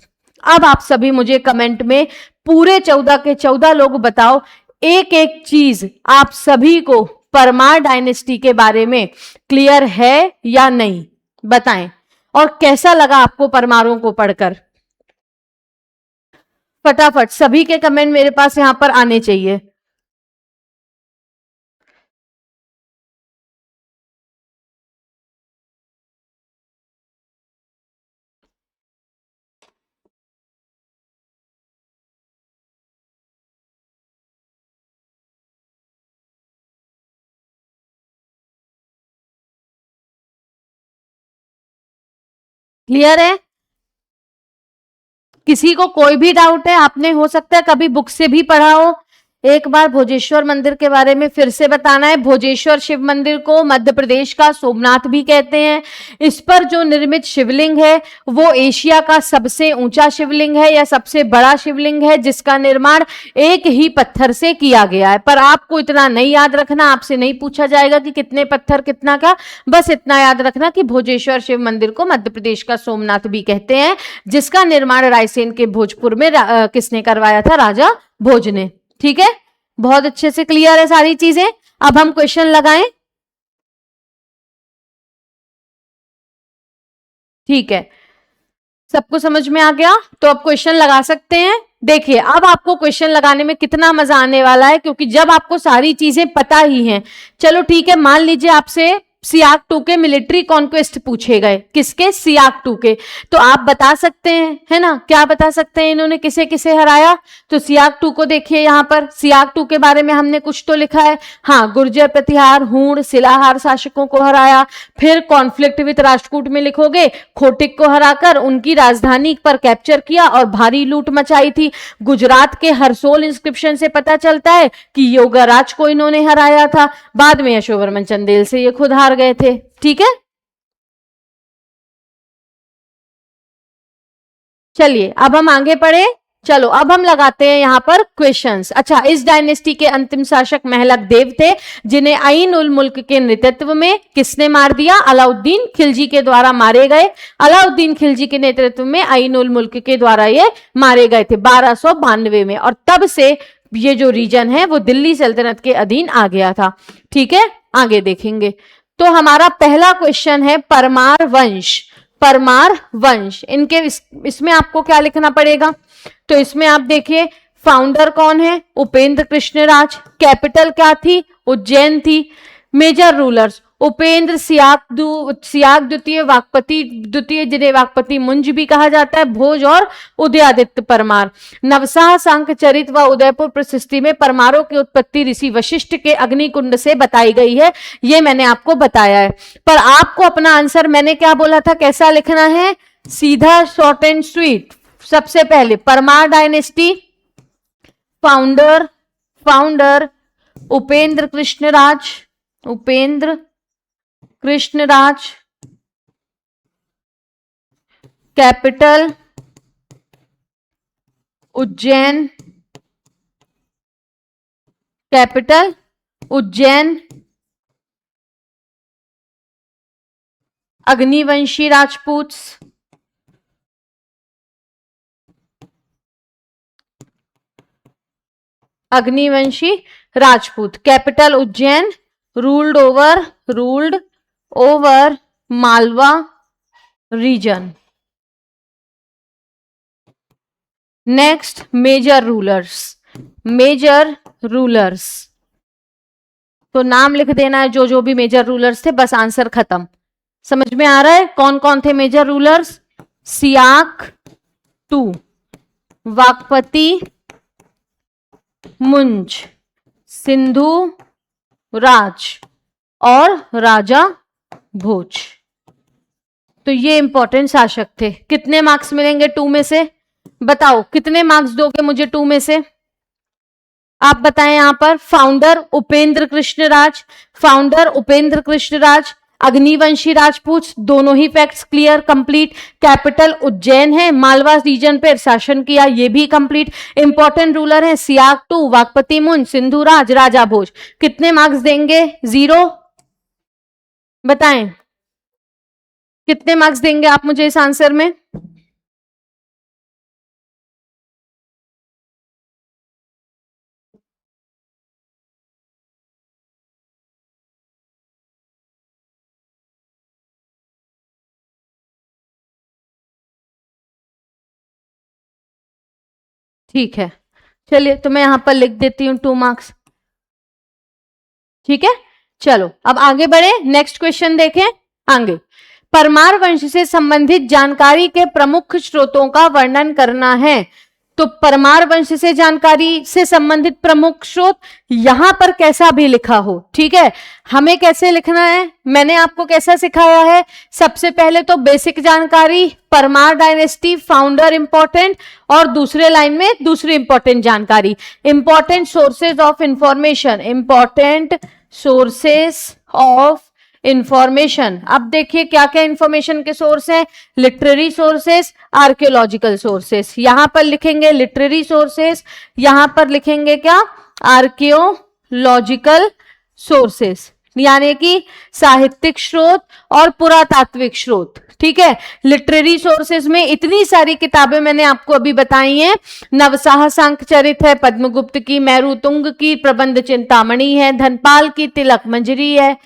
अब आप सभी मुझे कमेंट में पूरे 14 के 14 लोग बताओ, एक एक चीज आप सभी को परमार डायनेस्टी के बारे में क्लियर है या नहीं, बताएं। और कैसा लगा आपको परमारों को पढ़कर, फटाफट सभी के कमेंट मेरे पास यहां पर आने चाहिए। क्लियर है? किसी को कोई भी डाउट है? आपने हो सकता है कभी बुक से भी पढ़ा हो। एक बार भोजेश्वर मंदिर के बारे में फिर से बताना है। भोजेश्वर शिव मंदिर को मध्य प्रदेश का सोमनाथ भी कहते हैं। इस पर जो निर्मित शिवलिंग है वो एशिया का सबसे ऊंचा शिवलिंग है या सबसे बड़ा शिवलिंग है, जिसका निर्माण एक ही पत्थर से किया गया है। पर आपको इतना नहीं याद रखना, आपसे नहीं पूछा जाएगा कि कितने पत्थर कितना का, बस इतना याद रखना कि भोजेश्वर शिव मंदिर को मध्य प्रदेश का सोमनाथ भी कहते हैं, जिसका निर्माण रायसेन के भोजपुर में किसने करवाया था? राजा भोज ने। ठीक है, बहुत अच्छे से क्लियर है सारी चीजें। अब हम क्वेश्चन लगाएं। ठीक है, सबको समझ में आ गया? तो अब क्वेश्चन लगा सकते हैं। देखिए, अब आपको क्वेश्चन लगाने में कितना मजा आने वाला है, क्योंकि जब आपको सारी चीजें पता ही हैं। चलो ठीक है, मान लीजिए आपसे सियाक टू के मिलिट्री कॉन्क्वेस्ट पूछे गए। किसके? सियाक टू के। तो आप बता सकते हैं, है ना? क्या बता सकते हैं इन्होंने किसे किसे हराया? तो सियाक टू को देखिए, यहां पर सियाक टू के बारे में हमने कुछ तो लिखा है। हाँ, गुर्जर, प्रतिहार, हूण, शिलाहार शासकों को हराया। फिर कॉन्फ्लिक्ट विद राष्ट्रकूट में लिखोगे, खोटिक को हराकर उनकी राजधानी पर कैप्चर किया और भारी लूट मचाई थी। गुजरात के हरसोल इंस्क्रिप्शन से पता चलता है कि योगराज को इन्होंने हराया था। बाद में यशोवर्मन चंदेल से ये खुद हार गए थे। ठीक है, चलिए अब हम आगे बढ़े। चलो अब हम लगाते हैं यहां पर क्वेश्चंस। अच्छा, इस डायनेस्टी के अंतिम शासक महलक देव थे, जिन्हें आइन उल मुल्क के नेतृत्व में किसने मार दिया? अलाउद्दीन खिलजी के द्वारा मारे गए। अलाउद्दीन खिलजी के नेतृत्व में आइन उल मुल्क के द्वारा ये मारे गए थे 1292 में, और तब से ये जो रीजन है वो दिल्ली सल्तनत के अधीन आ गया था। ठीक है, आगे देखेंगे। तो हमारा पहला क्वेश्चन है परमार वंश। परमार वंश, इनके इसमें आपको क्या लिखना पड़ेगा? तो इसमें आप देखिए, फाउंडर कौन है? उपेंद्र कृष्णराज। कैपिटल क्या थी? उज्जैन थी। मेजर रूलर्स उपेंद्र, सियाक द्वितीय, वाकपति द्वितीय, जिन्हें वाकपति मुंज भी कहा जाता है, भोज और उदयादित्य परमार। नवसाह, सांकचरित व उदयपुर प्रशस्ति में परमारों की उत्पत्ति ऋषि वशिष्ठ के अग्निकुंड से बताई गई है। ये मैंने आपको बताया है। पर आपको अपना आंसर मैंने क्या बोला था, कैसा लिखना है? सीधा, शॉर्ट एंड स्वीट। सबसे पहले Parmar dynasty, founder Upendra Krishnaraj, Upendra Krishnaraj. Capital Ujjain, capital Ujjain. Agnivanshi Rajput, Agnivanshi Rajput. Capital Ujjain. Ruled over Malwa region. Next, major rulers. तो नाम लिख देना है जो जो भी मेजर रूलर्स थे, बस आंसर खत्म। समझ में आ रहा है कौन कौन थे मेजर रूलर्स? सियाक टू, वाकपति मुंज, सिंधु राज और राजा भोज। तो ये इंपॉर्टेंट शासक थे। कितने मार्क्स मिलेंगे 2 में से? बताओ कितने मार्क्स दोगे मुझे 2 में से? आप बताएं। यहां पर फाउंडर उपेंद्र कृष्णराज, अग्निवंशी राजपूत, दोनों ही facts clear complete. Capital Ujjain है, मालवा रीजन पर शासन किया, ये भी कंप्लीट। इंपॉर्टेंट रूलर है सियाक टू, वाकपति मुंज, सिंधु राज, राजा भोज। कितने मार्क्स देंगे? 0। बताएं कितने मार्क्स देंगे आप मुझे इस आंसर में? ठीक है, चलिए तो मैं यहां पर लिख देती हूं 2 मार्क्स। ठीक है, चलो अब आगे बढ़े, नेक्स्ट क्वेश्चन देखें। आगे, परमार वंश से संबंधित जानकारी के प्रमुख स्रोतों का वर्णन करना है। तो परमार वंश से जानकारी से संबंधित प्रमुख स्रोत यहां पर कैसा भी लिखा हो, ठीक है। हमें कैसे लिखना है, मैंने आपको कैसा सिखाया है। सबसे पहले तो बेसिक जानकारी, परमार डायनेस्टी, फाउंडर इंपॉर्टेंट, और दूसरे लाइन में दूसरी इंपॉर्टेंट जानकारी, important sources of information, important sources of information. अब देखिए क्या क्या इंफॉर्मेशन के सोर्स हैं, लिटरेरी सोर्सेस, आर्कियोलॉजिकल सोर्सेस। यहां पर लिखेंगे लिटरेरी सोर्सेस, यहां पर लिखेंगे क्या, आर्कियोलॉजिकल सोर्सेस, यानी कि साहित्यिक स्रोत और पुरातात्विक स्रोत, ठीक है। लिटरेरी सोर्सेज में इतनी सारी किताबें मैंने आपको अभी बताई हैं, नवसाह सांख्यचरित है पद्मगुप्त की, मेरुतुंग की प्रबंध चिंतामणि है, धनपाल की तिलक मंजरी है,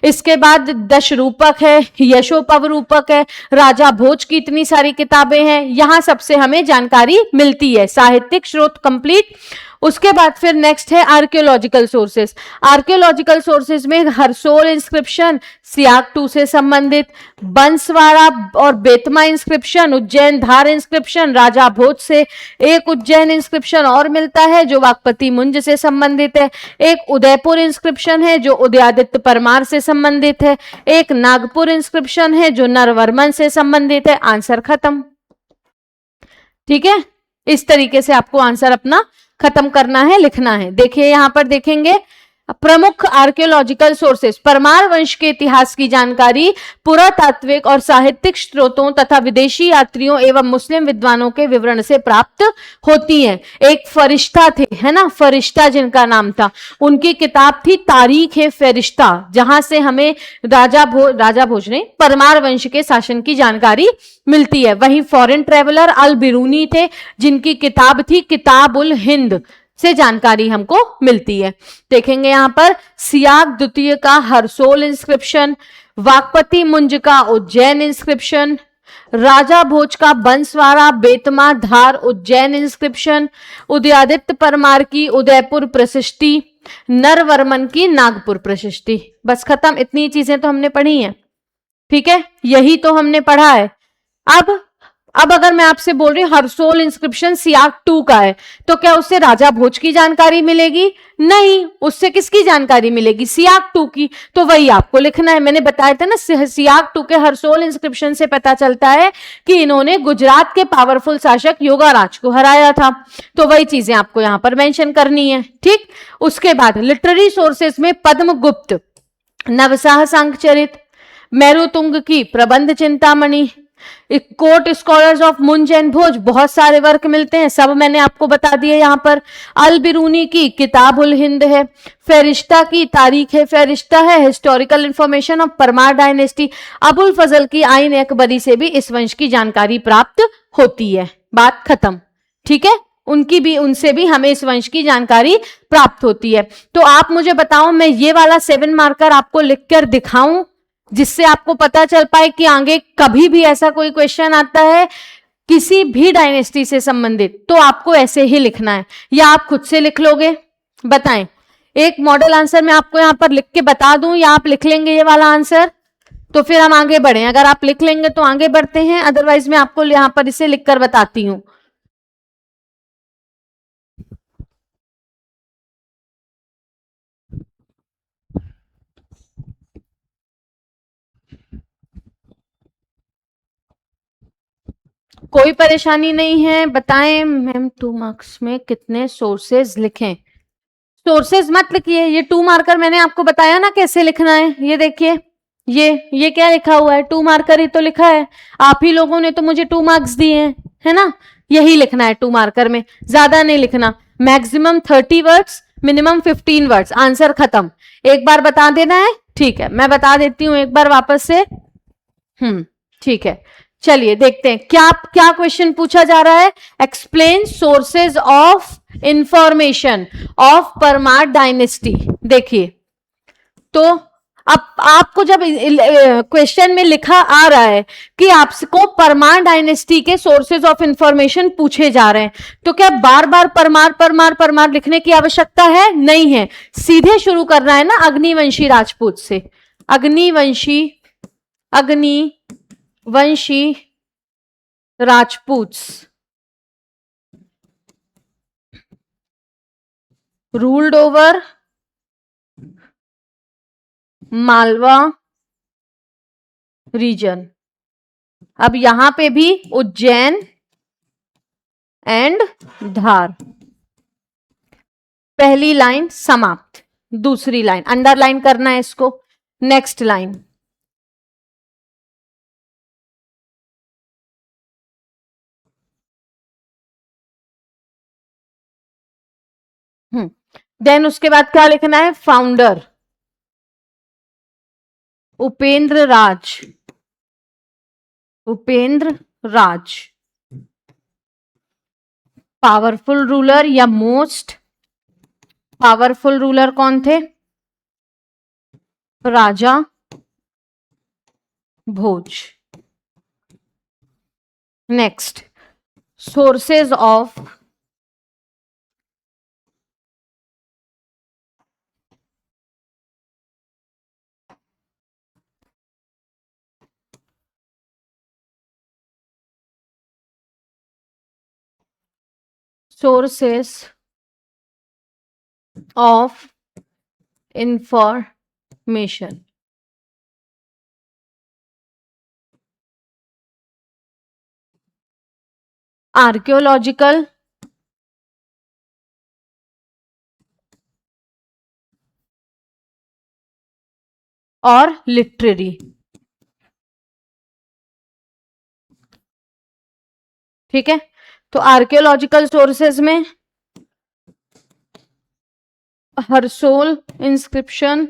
इसके बाद दश रूपक है, यशोपव रूपक है, राजा भोज की इतनी सारी किताबें हैं, यहां सबसे हमें जानकारी मिलती है। साहित्यिक स्रोत कंप्लीट। उसके बाद फिर नेक्स्ट है आर्कियोलॉजिकल सोर्सेस। आर्कियोलॉजिकल सोर्सेस में हरसोल इंस्क्रिप्शन सियाग 2 से संबंधित, बंसवाड़ा और बेतमा इंस्क्रिप्शन, उज्जैन धार इंस्क्रिप्शन राजा भोज से, एक उज्जैन इंस्क्रिप्शन और मिलता है जो वाकपति मुंज से संबंधित है, एक उदयपुर इंस्क्रिप्शन है जो उदयादित्य परमार से संबंधित है, एक नागपुर इंस्क्रिप्शन है जो नरवर्मन से संबंधित है। आंसर खत्म, ठीक है। इस तरीके से आपको आंसर अपना खत्म करना है, लिखना है। देखिए यहां पर देखेंगे प्रमुख आर्कियोलॉजिकल सोर्सेस, परमार वंश के इतिहास की जानकारी पुरातात्विक और साहित्यिक स्रोतों तथा विदेशी यात्रियों एवं मुस्लिम विद्वानों के विवरण से प्राप्त होती है। एक फरिश्ता थे, है ना, फरिश्ता जिनका नाम था, उनकी किताब थी तारीख ए फरिश्ता, जहां से हमें राजा भोज नहीं, परमार वंश के शासन की जानकारी मिलती है। वहीं फॉरेन ट्रेवलर अल बिरूनी थे, जिनकी किताब थी किताब उल हिंद से जानकारी हमको मिलती है। देखेंगे यहां पर सियाग द्वितीय का हरसोल इंस्क्रिप्शन, वाकपति मुंज का उज्जैन इंस्क्रिप्शन, राजा भोज का बंसवाड़ा बेतमा धार उज्जैन इंस्क्रिप्शन, उदयादित्य परमार की उदयपुर प्रशिष्टि, नरवर्मन की नागपुर प्रशिष्टि। बस खत्म, इतनी चीजें तो हमने पढ़ी हैं, ठीक है, यही तो हमने पढ़ा है। अब अगर मैं आपसे बोल रही हूं हरसोल इंस्क्रिप्शन सियाग 2 का है, तो क्या उससे राजा भोज की जानकारी मिलेगी? नहीं, उससे किसकी जानकारी मिलेगी? सियाग 2 की। तो वही आपको लिखना है। मैंने बताया था ना, सियाग 2 के हरसोल इंस्क्रिप्शन से पता चलता है कि इन्होंने गुजरात के पावरफुल शासक योगाराज को हराया था, तो वही चीजें आपको यहां पर मेंशन करनी है, ठीक। उसके बाद लिटरेरी सोर्सेस में पद्मगुप्त, नवसाह सांख्यचरित, मेरुतुंग की प्रबंध चिंतामणि, कोर्ट स्कॉलर्स ऑफ मुंज एंड भोज, बहुत सारे वर्क मिलते हैं, सब मैंने आपको बता दिए यहाँ पर। अल बिरूनी की किताब उल हिंद है, फेरिश्ता की तारीख है फेरिश्ता है, historical information of Parmar dynasty, Abul Fazal की आइन अकबरी से भी इस वंश की जानकारी प्राप्त होती है। बात खत्म, ठीक है। उनसे भी हमें इस वंश की जानकारी प्राप्त होती है। तो आप मुझे बताओ, मैं ये वाला 7 मार्कर आपको लिखकर दिखाऊं जिससे आपको पता चल पाए कि आगे कभी भी ऐसा कोई क्वेश्चन आता है किसी भी डायनेस्टी से संबंधित, तो आपको ऐसे ही लिखना है, या आप खुद से लिख लोगे? बताएं, एक मॉडल आंसर मैं आपको यहां पर लिख के बता दूं, या आप लिख लेंगे ये वाला आंसर, तो फिर हम आगे बढ़े। अगर आप लिख लेंगे तो आगे बढ़ते हैं, अदरवाइज मैं आपको यहां पर इसे लिखकर बताती हूं। कोई परेशानी नहीं है, बताएं मैम 2 मार्क्स में कितने सोर्सेज लिखें? सोर्सेज मत लिखिए, ये 2 मार्कर मैंने आपको बताया ना कैसे लिखना है। ये देखिए, ये क्या लिखा हुआ है, 2 मार्कर ही तो लिखा है, आप ही लोगों ने तो मुझे 2 मार्क्स दिए हैं, है ना। यही लिखना है 2 मार्कर में, ज्यादा नहीं लिखना। Maximum 30 words, minimum 15 words, answer खत्म। एक बार बता देना है, ठीक है, मैं बता देती हूं एक बार वापस से। ठीक है, चलिए देखते हैं क्या क्या क्वेश्चन पूछा जा रहा है। Explain sources of information of Parmar dynasty. देखिए, तो अब आपको जब क्वेश्चन में लिखा आ रहा है कि आपको परमार डायनेस्टी के सोर्सेज ऑफ इंफॉर्मेशन पूछे जा रहे हैं, तो क्या बार बार परमार परमार परमार लिखने की आवश्यकता है? नहीं है, सीधे शुरू करना है ना अग्निवंशी राजपूत से। Agnivanshi Rajput, ruled over Malwa region. अब यहां पे भी उज्जैन एंड धार। पहली लाइन समाप्त। दूसरी लाइन अंडरलाइन करना है इसको। नेक्स्ट लाइन, देन उसके बाद क्या लिखना है? Founder Upendra Raj. Upendra Raj. Powerful ruler या मोस्ट पावरफुल रूलर कौन थे? Raja Bhoj. Next, sources of sources of information। Archaeological और लिटरेरी। ठीक है, तो आर्कियोलॉजिकल सोर्सेज में Harsol inscription,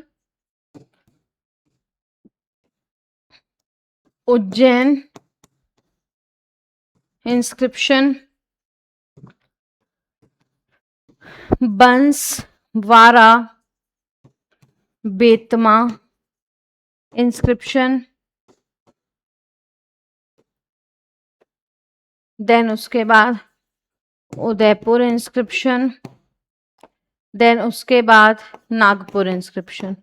Ujjain inscription, Banswara Betma inscription, then उसके बाद उदयपुर इंस्क्रिप्शन, देन उसके बाद नागपुर इंस्क्रिप्शन।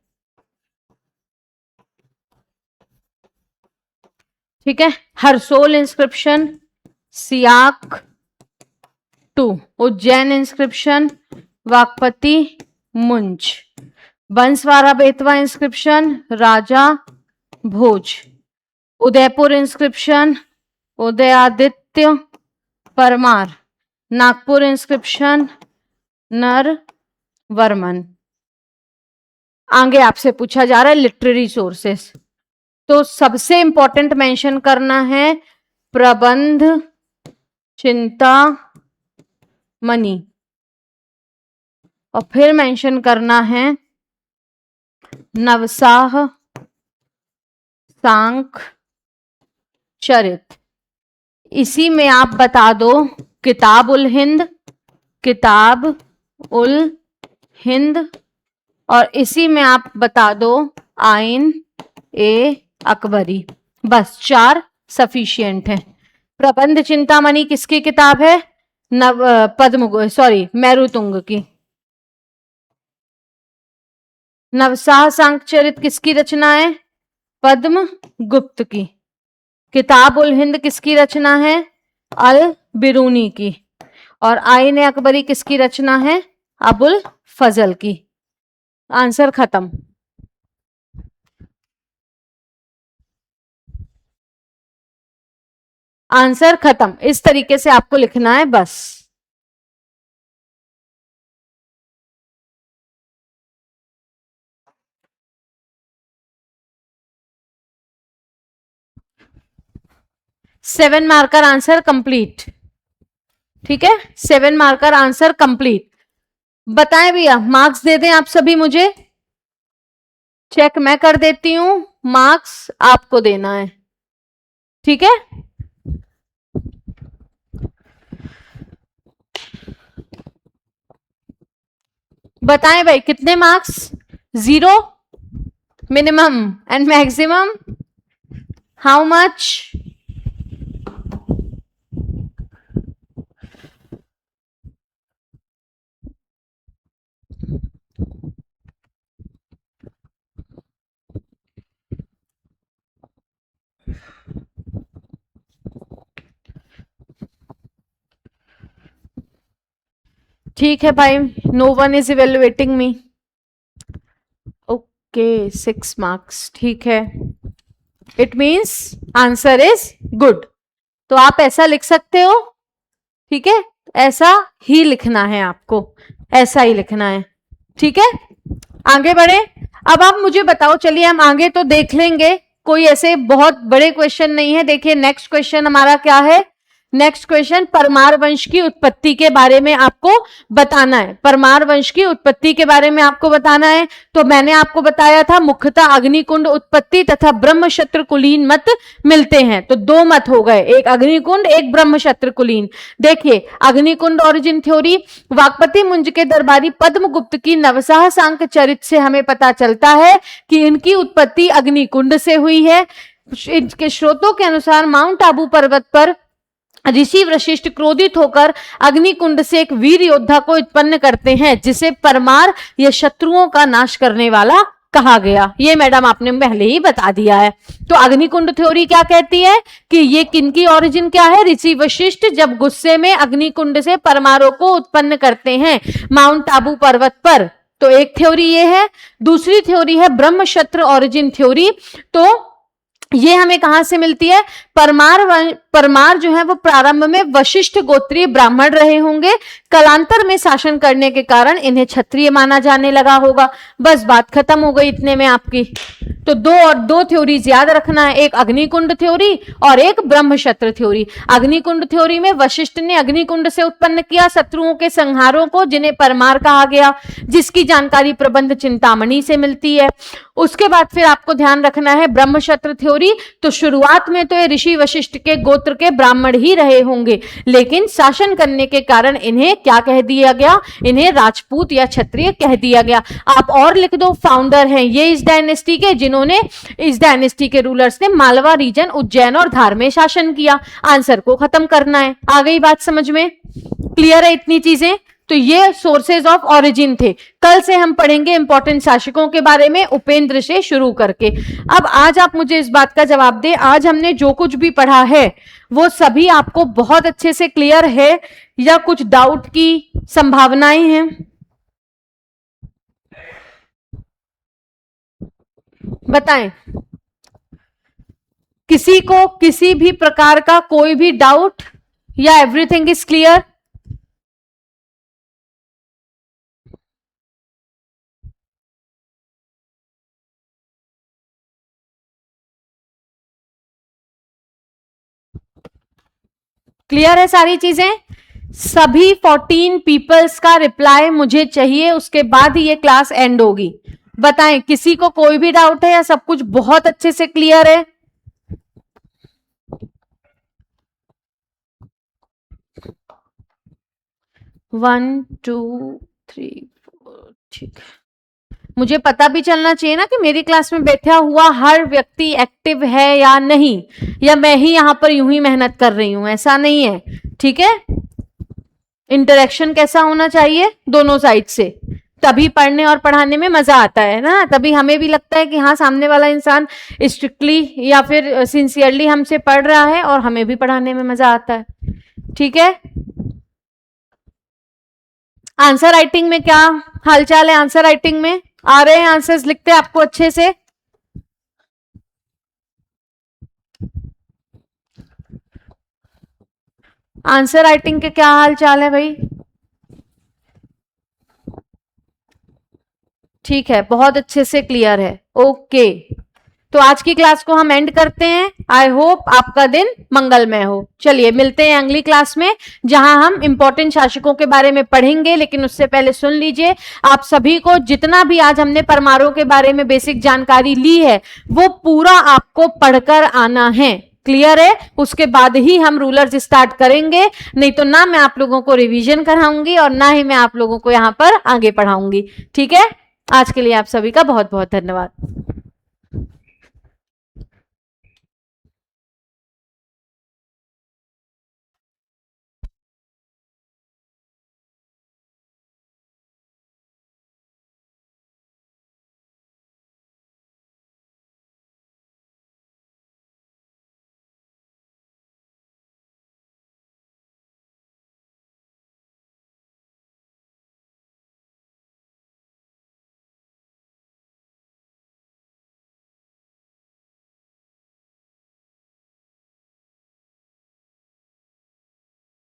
ठीक है, हरसोल इंस्क्रिप्शन सियाक 2, उज्जैन इंस्क्रिप्शन वाकपति मुंज, बंसवारा बेतवा इंस्क्रिप्शन राजा भोज, उदयपुर इंस्क्रिप्शन उदयादित्य परमार, नागपुर इंस्क्रिप्शन नर वर्मन। आगे आपसे पूछा जा रहा है लिटरेरी सोर्सेस, तो सबसे इंपॉर्टेंट मेंशन करना है प्रबंध चिंतामणि, और फिर मेंशन करना है नवसाह सांख चरित। इसी में आप बता दो किताब उल हिंद, किताब उल हिंद, और इसी में आप बता दो आइन ए अकबरी। बस 4 सफिशिएंट है। प्रबंध चिंतामणि किसकी किताब है? मेरुतुंग की। नवसाह सांकचरित किसकी रचना है? पद्म गुप्त की। किताब उल हिंद किसकी रचना है? अल बिरूनी की। और आइन अकबरी किसकी रचना है? अबुल फजल की। आंसर खत्म। आंसर खत्म। इस तरीके से आपको लिखना है बस। Seven marker answer complete. ठीक है, 7 मार्कर आंसर कंप्लीट। बताएं भैया, मार्क्स दे दें आप सभी मुझे। चेक मैं कर देती हूं, मार्क्स आपको देना है। ठीक है, बताएं भाई कितने marks? 0 minimum and maximum how much? ठीक है भाई, no one is evaluating me. Okay 6 marks, ठीक है। It means answer is good. तो आप ऐसा लिख सकते हो, ठीक है, ऐसा ही लिखना है आपको, ऐसा ही लिखना है, ठीक है। आगे बढ़े। अब आप मुझे बताओ, चलिए हम आगे तो देख लेंगे, कोई ऐसे बहुत बड़े क्वेश्चन नहीं है। देखिए नेक्स्ट क्वेश्चन हमारा क्या है। नेक्स्ट क्वेश्चन, परमार वंश की उत्पत्ति के बारे में आपको बताना है। परमार वंश की उत्पत्ति के बारे में आपको बताना है। तो मैंने आपको बताया था मुख्यतः अग्निकुंड उत्पत्ति तथा ब्रह्मक्षत्र कुलीन मत मिलते हैं। तो दो मत हो गए, एक अग्निकुंड, एक ब्रह्मक्षत्र कुलीन। देखिए अग्निकुंड ओरिजिन थ्योरी, वाकपति मुंज के दरबारी पद्मगुप्त की नवसाह सांक चरित से हमें पता चलता है कि इनकी उत्पत्ति अग्निकुंड से हुई है। इनके स्रोतों के अनुसार माउंट आबू पर्वत पर ऋषि वशिष्ठ क्रोधित होकर अग्निकुंड से एक वीर योद्धा को उत्पन्न करते हैं, जिसे परमार या शत्रुओं का नाश करने वाला कहा गया। ये मैडम आपने पहले ही बता दिया है। तो अग्निकुंड थ्योरी क्या कहती है कि ये किनकी ओरिजिन क्या है, ऋषि वशिष्ठ जब गुस्से में अग्निकुंड से परमारों को उत्पन्न करते हैं माउंट आबू पर्वत पर। तो एक थ्योरी ये है। दूसरी थ्योरी है ब्रह्मक्षत्र ओरिजिन थ्योरी। तो ये हमें कहां से मिलती है, परमार जो है वो प्रारंभ में वशिष्ठ गोत्रीय ब्राह्मण रहे होंगे, कालांतर में शासन करने के कारण इन्हें क्षत्रिय माना जाने लगा होगा। बस बात खत्म हो गई इतने में आपकी। तो दो थ्योरीज याद रखना है, एक अग्निकुंड थ्योरी और एक ब्रह्मक्षत्र थ्योरी। अग्निकुंड थ्योरी में वशिष्ठ ने अग्निकुंड से उत्पन्न किया शत्रुओं के संहारों को, जिन्हें परमार कहा गया, जिसकी जानकारी प्रबंध चिंतामणि से मिलती है। उसके बाद फिर आपको ध्यान रखना है ब्रह्मक्षत्र थ्योरी। तो शुरुआत में तो ये ऋषि वशिष्ठ के गोत्र के ब्राह्मण ही रहे होंगे, लेकिन शासन करने के कारण इन्हें क्या कह दिया गया, इन्हें राजपूत या क्षत्रिय कह दिया गया। आप और लिख दो, फाउंडर हैं ये इस डायनेस्टी के, जिन्होंने इस डायनेस्टी के रूलर्स ने मालवा रीजन, उज्जैन और धार में शासन किया। आंसर को खत्म करना है। आ गई बात समझ में, क्लियर है इतनी चीजें। तो ये सोर्सेज ऑफ ओरिजिन थे। कल से हम पढ़ेंगे इंपॉर्टेंट शासकों के बारे में, उपेंद्र से शुरू करके। अब आज आप मुझे इस बात का जवाब दें, आज हमने जो कुछ भी पढ़ा है वो सभी आपको बहुत अच्छे से क्लियर है या कुछ डाउट की संभावनाएं हैं? बताएं, किसी को किसी भी प्रकार का कोई भी डाउट या एवरीथिंग इज क्लियर? क्लियर है सारी चीजें? सभी 14 पीपल्स का रिप्लाई मुझे चाहिए, उसके बाद ही ये क्लास एंड होगी। बताएं, किसी को कोई भी डाउट है या सब कुछ बहुत अच्छे से क्लियर है? वन टू थ्री फोर, ठीक है। मुझे पता भी चलना चाहिए ना कि मेरी क्लास में बैठा हुआ हर व्यक्ति एक्टिव है या नहीं, या मैं ही यहां पर यूं ही मेहनत कर रही हूं, ऐसा नहीं है, ठीक है। इंटरेक्शन कैसा होना चाहिए, दोनों साइड से, तभी पढ़ने और पढ़ाने में मजा आता है ना। तभी हमें भी लगता है कि हाँ सामने वाला इंसान स्ट्रिक्टली या फिर सिंसियरली हमसे पढ़ रहा है और हमें भी पढ़ाने में मजा आता है, ठीक है। आंसर राइटिंग में क्या हालचाल है? आंसर राइटिंग में आ रहे हैं आंसर्स लिखते आपको अच्छे से? आंसर राइटिंग के क्या हाल चाल है भाई? ठीक है, बहुत अच्छे से क्लियर है, ओके। तो आज की क्लास को हम एंड करते हैं। आई होप आपका दिन मंगलमय हो। चलिए मिलते हैं अगली क्लास में, जहां हम इंपॉर्टेंट शासकों के बारे में पढ़ेंगे। लेकिन उससे पहले सुन लीजिए, आप सभी को जितना भी आज हमने परमारों के बारे में बेसिक जानकारी ली है वो पूरा आपको पढ़कर आना है, क्लियर है? उसके बाद ही हम रूलर्स स्टार्ट करेंगे, नहीं तो ना मैं आप लोगों को रिवीजन कराऊंगी और ना ही मैं आप लोगों को यहाँ पर आगे पढ़ाऊंगी, ठीक है। आज के लिए आप सभी का बहुत बहुत धन्यवाद।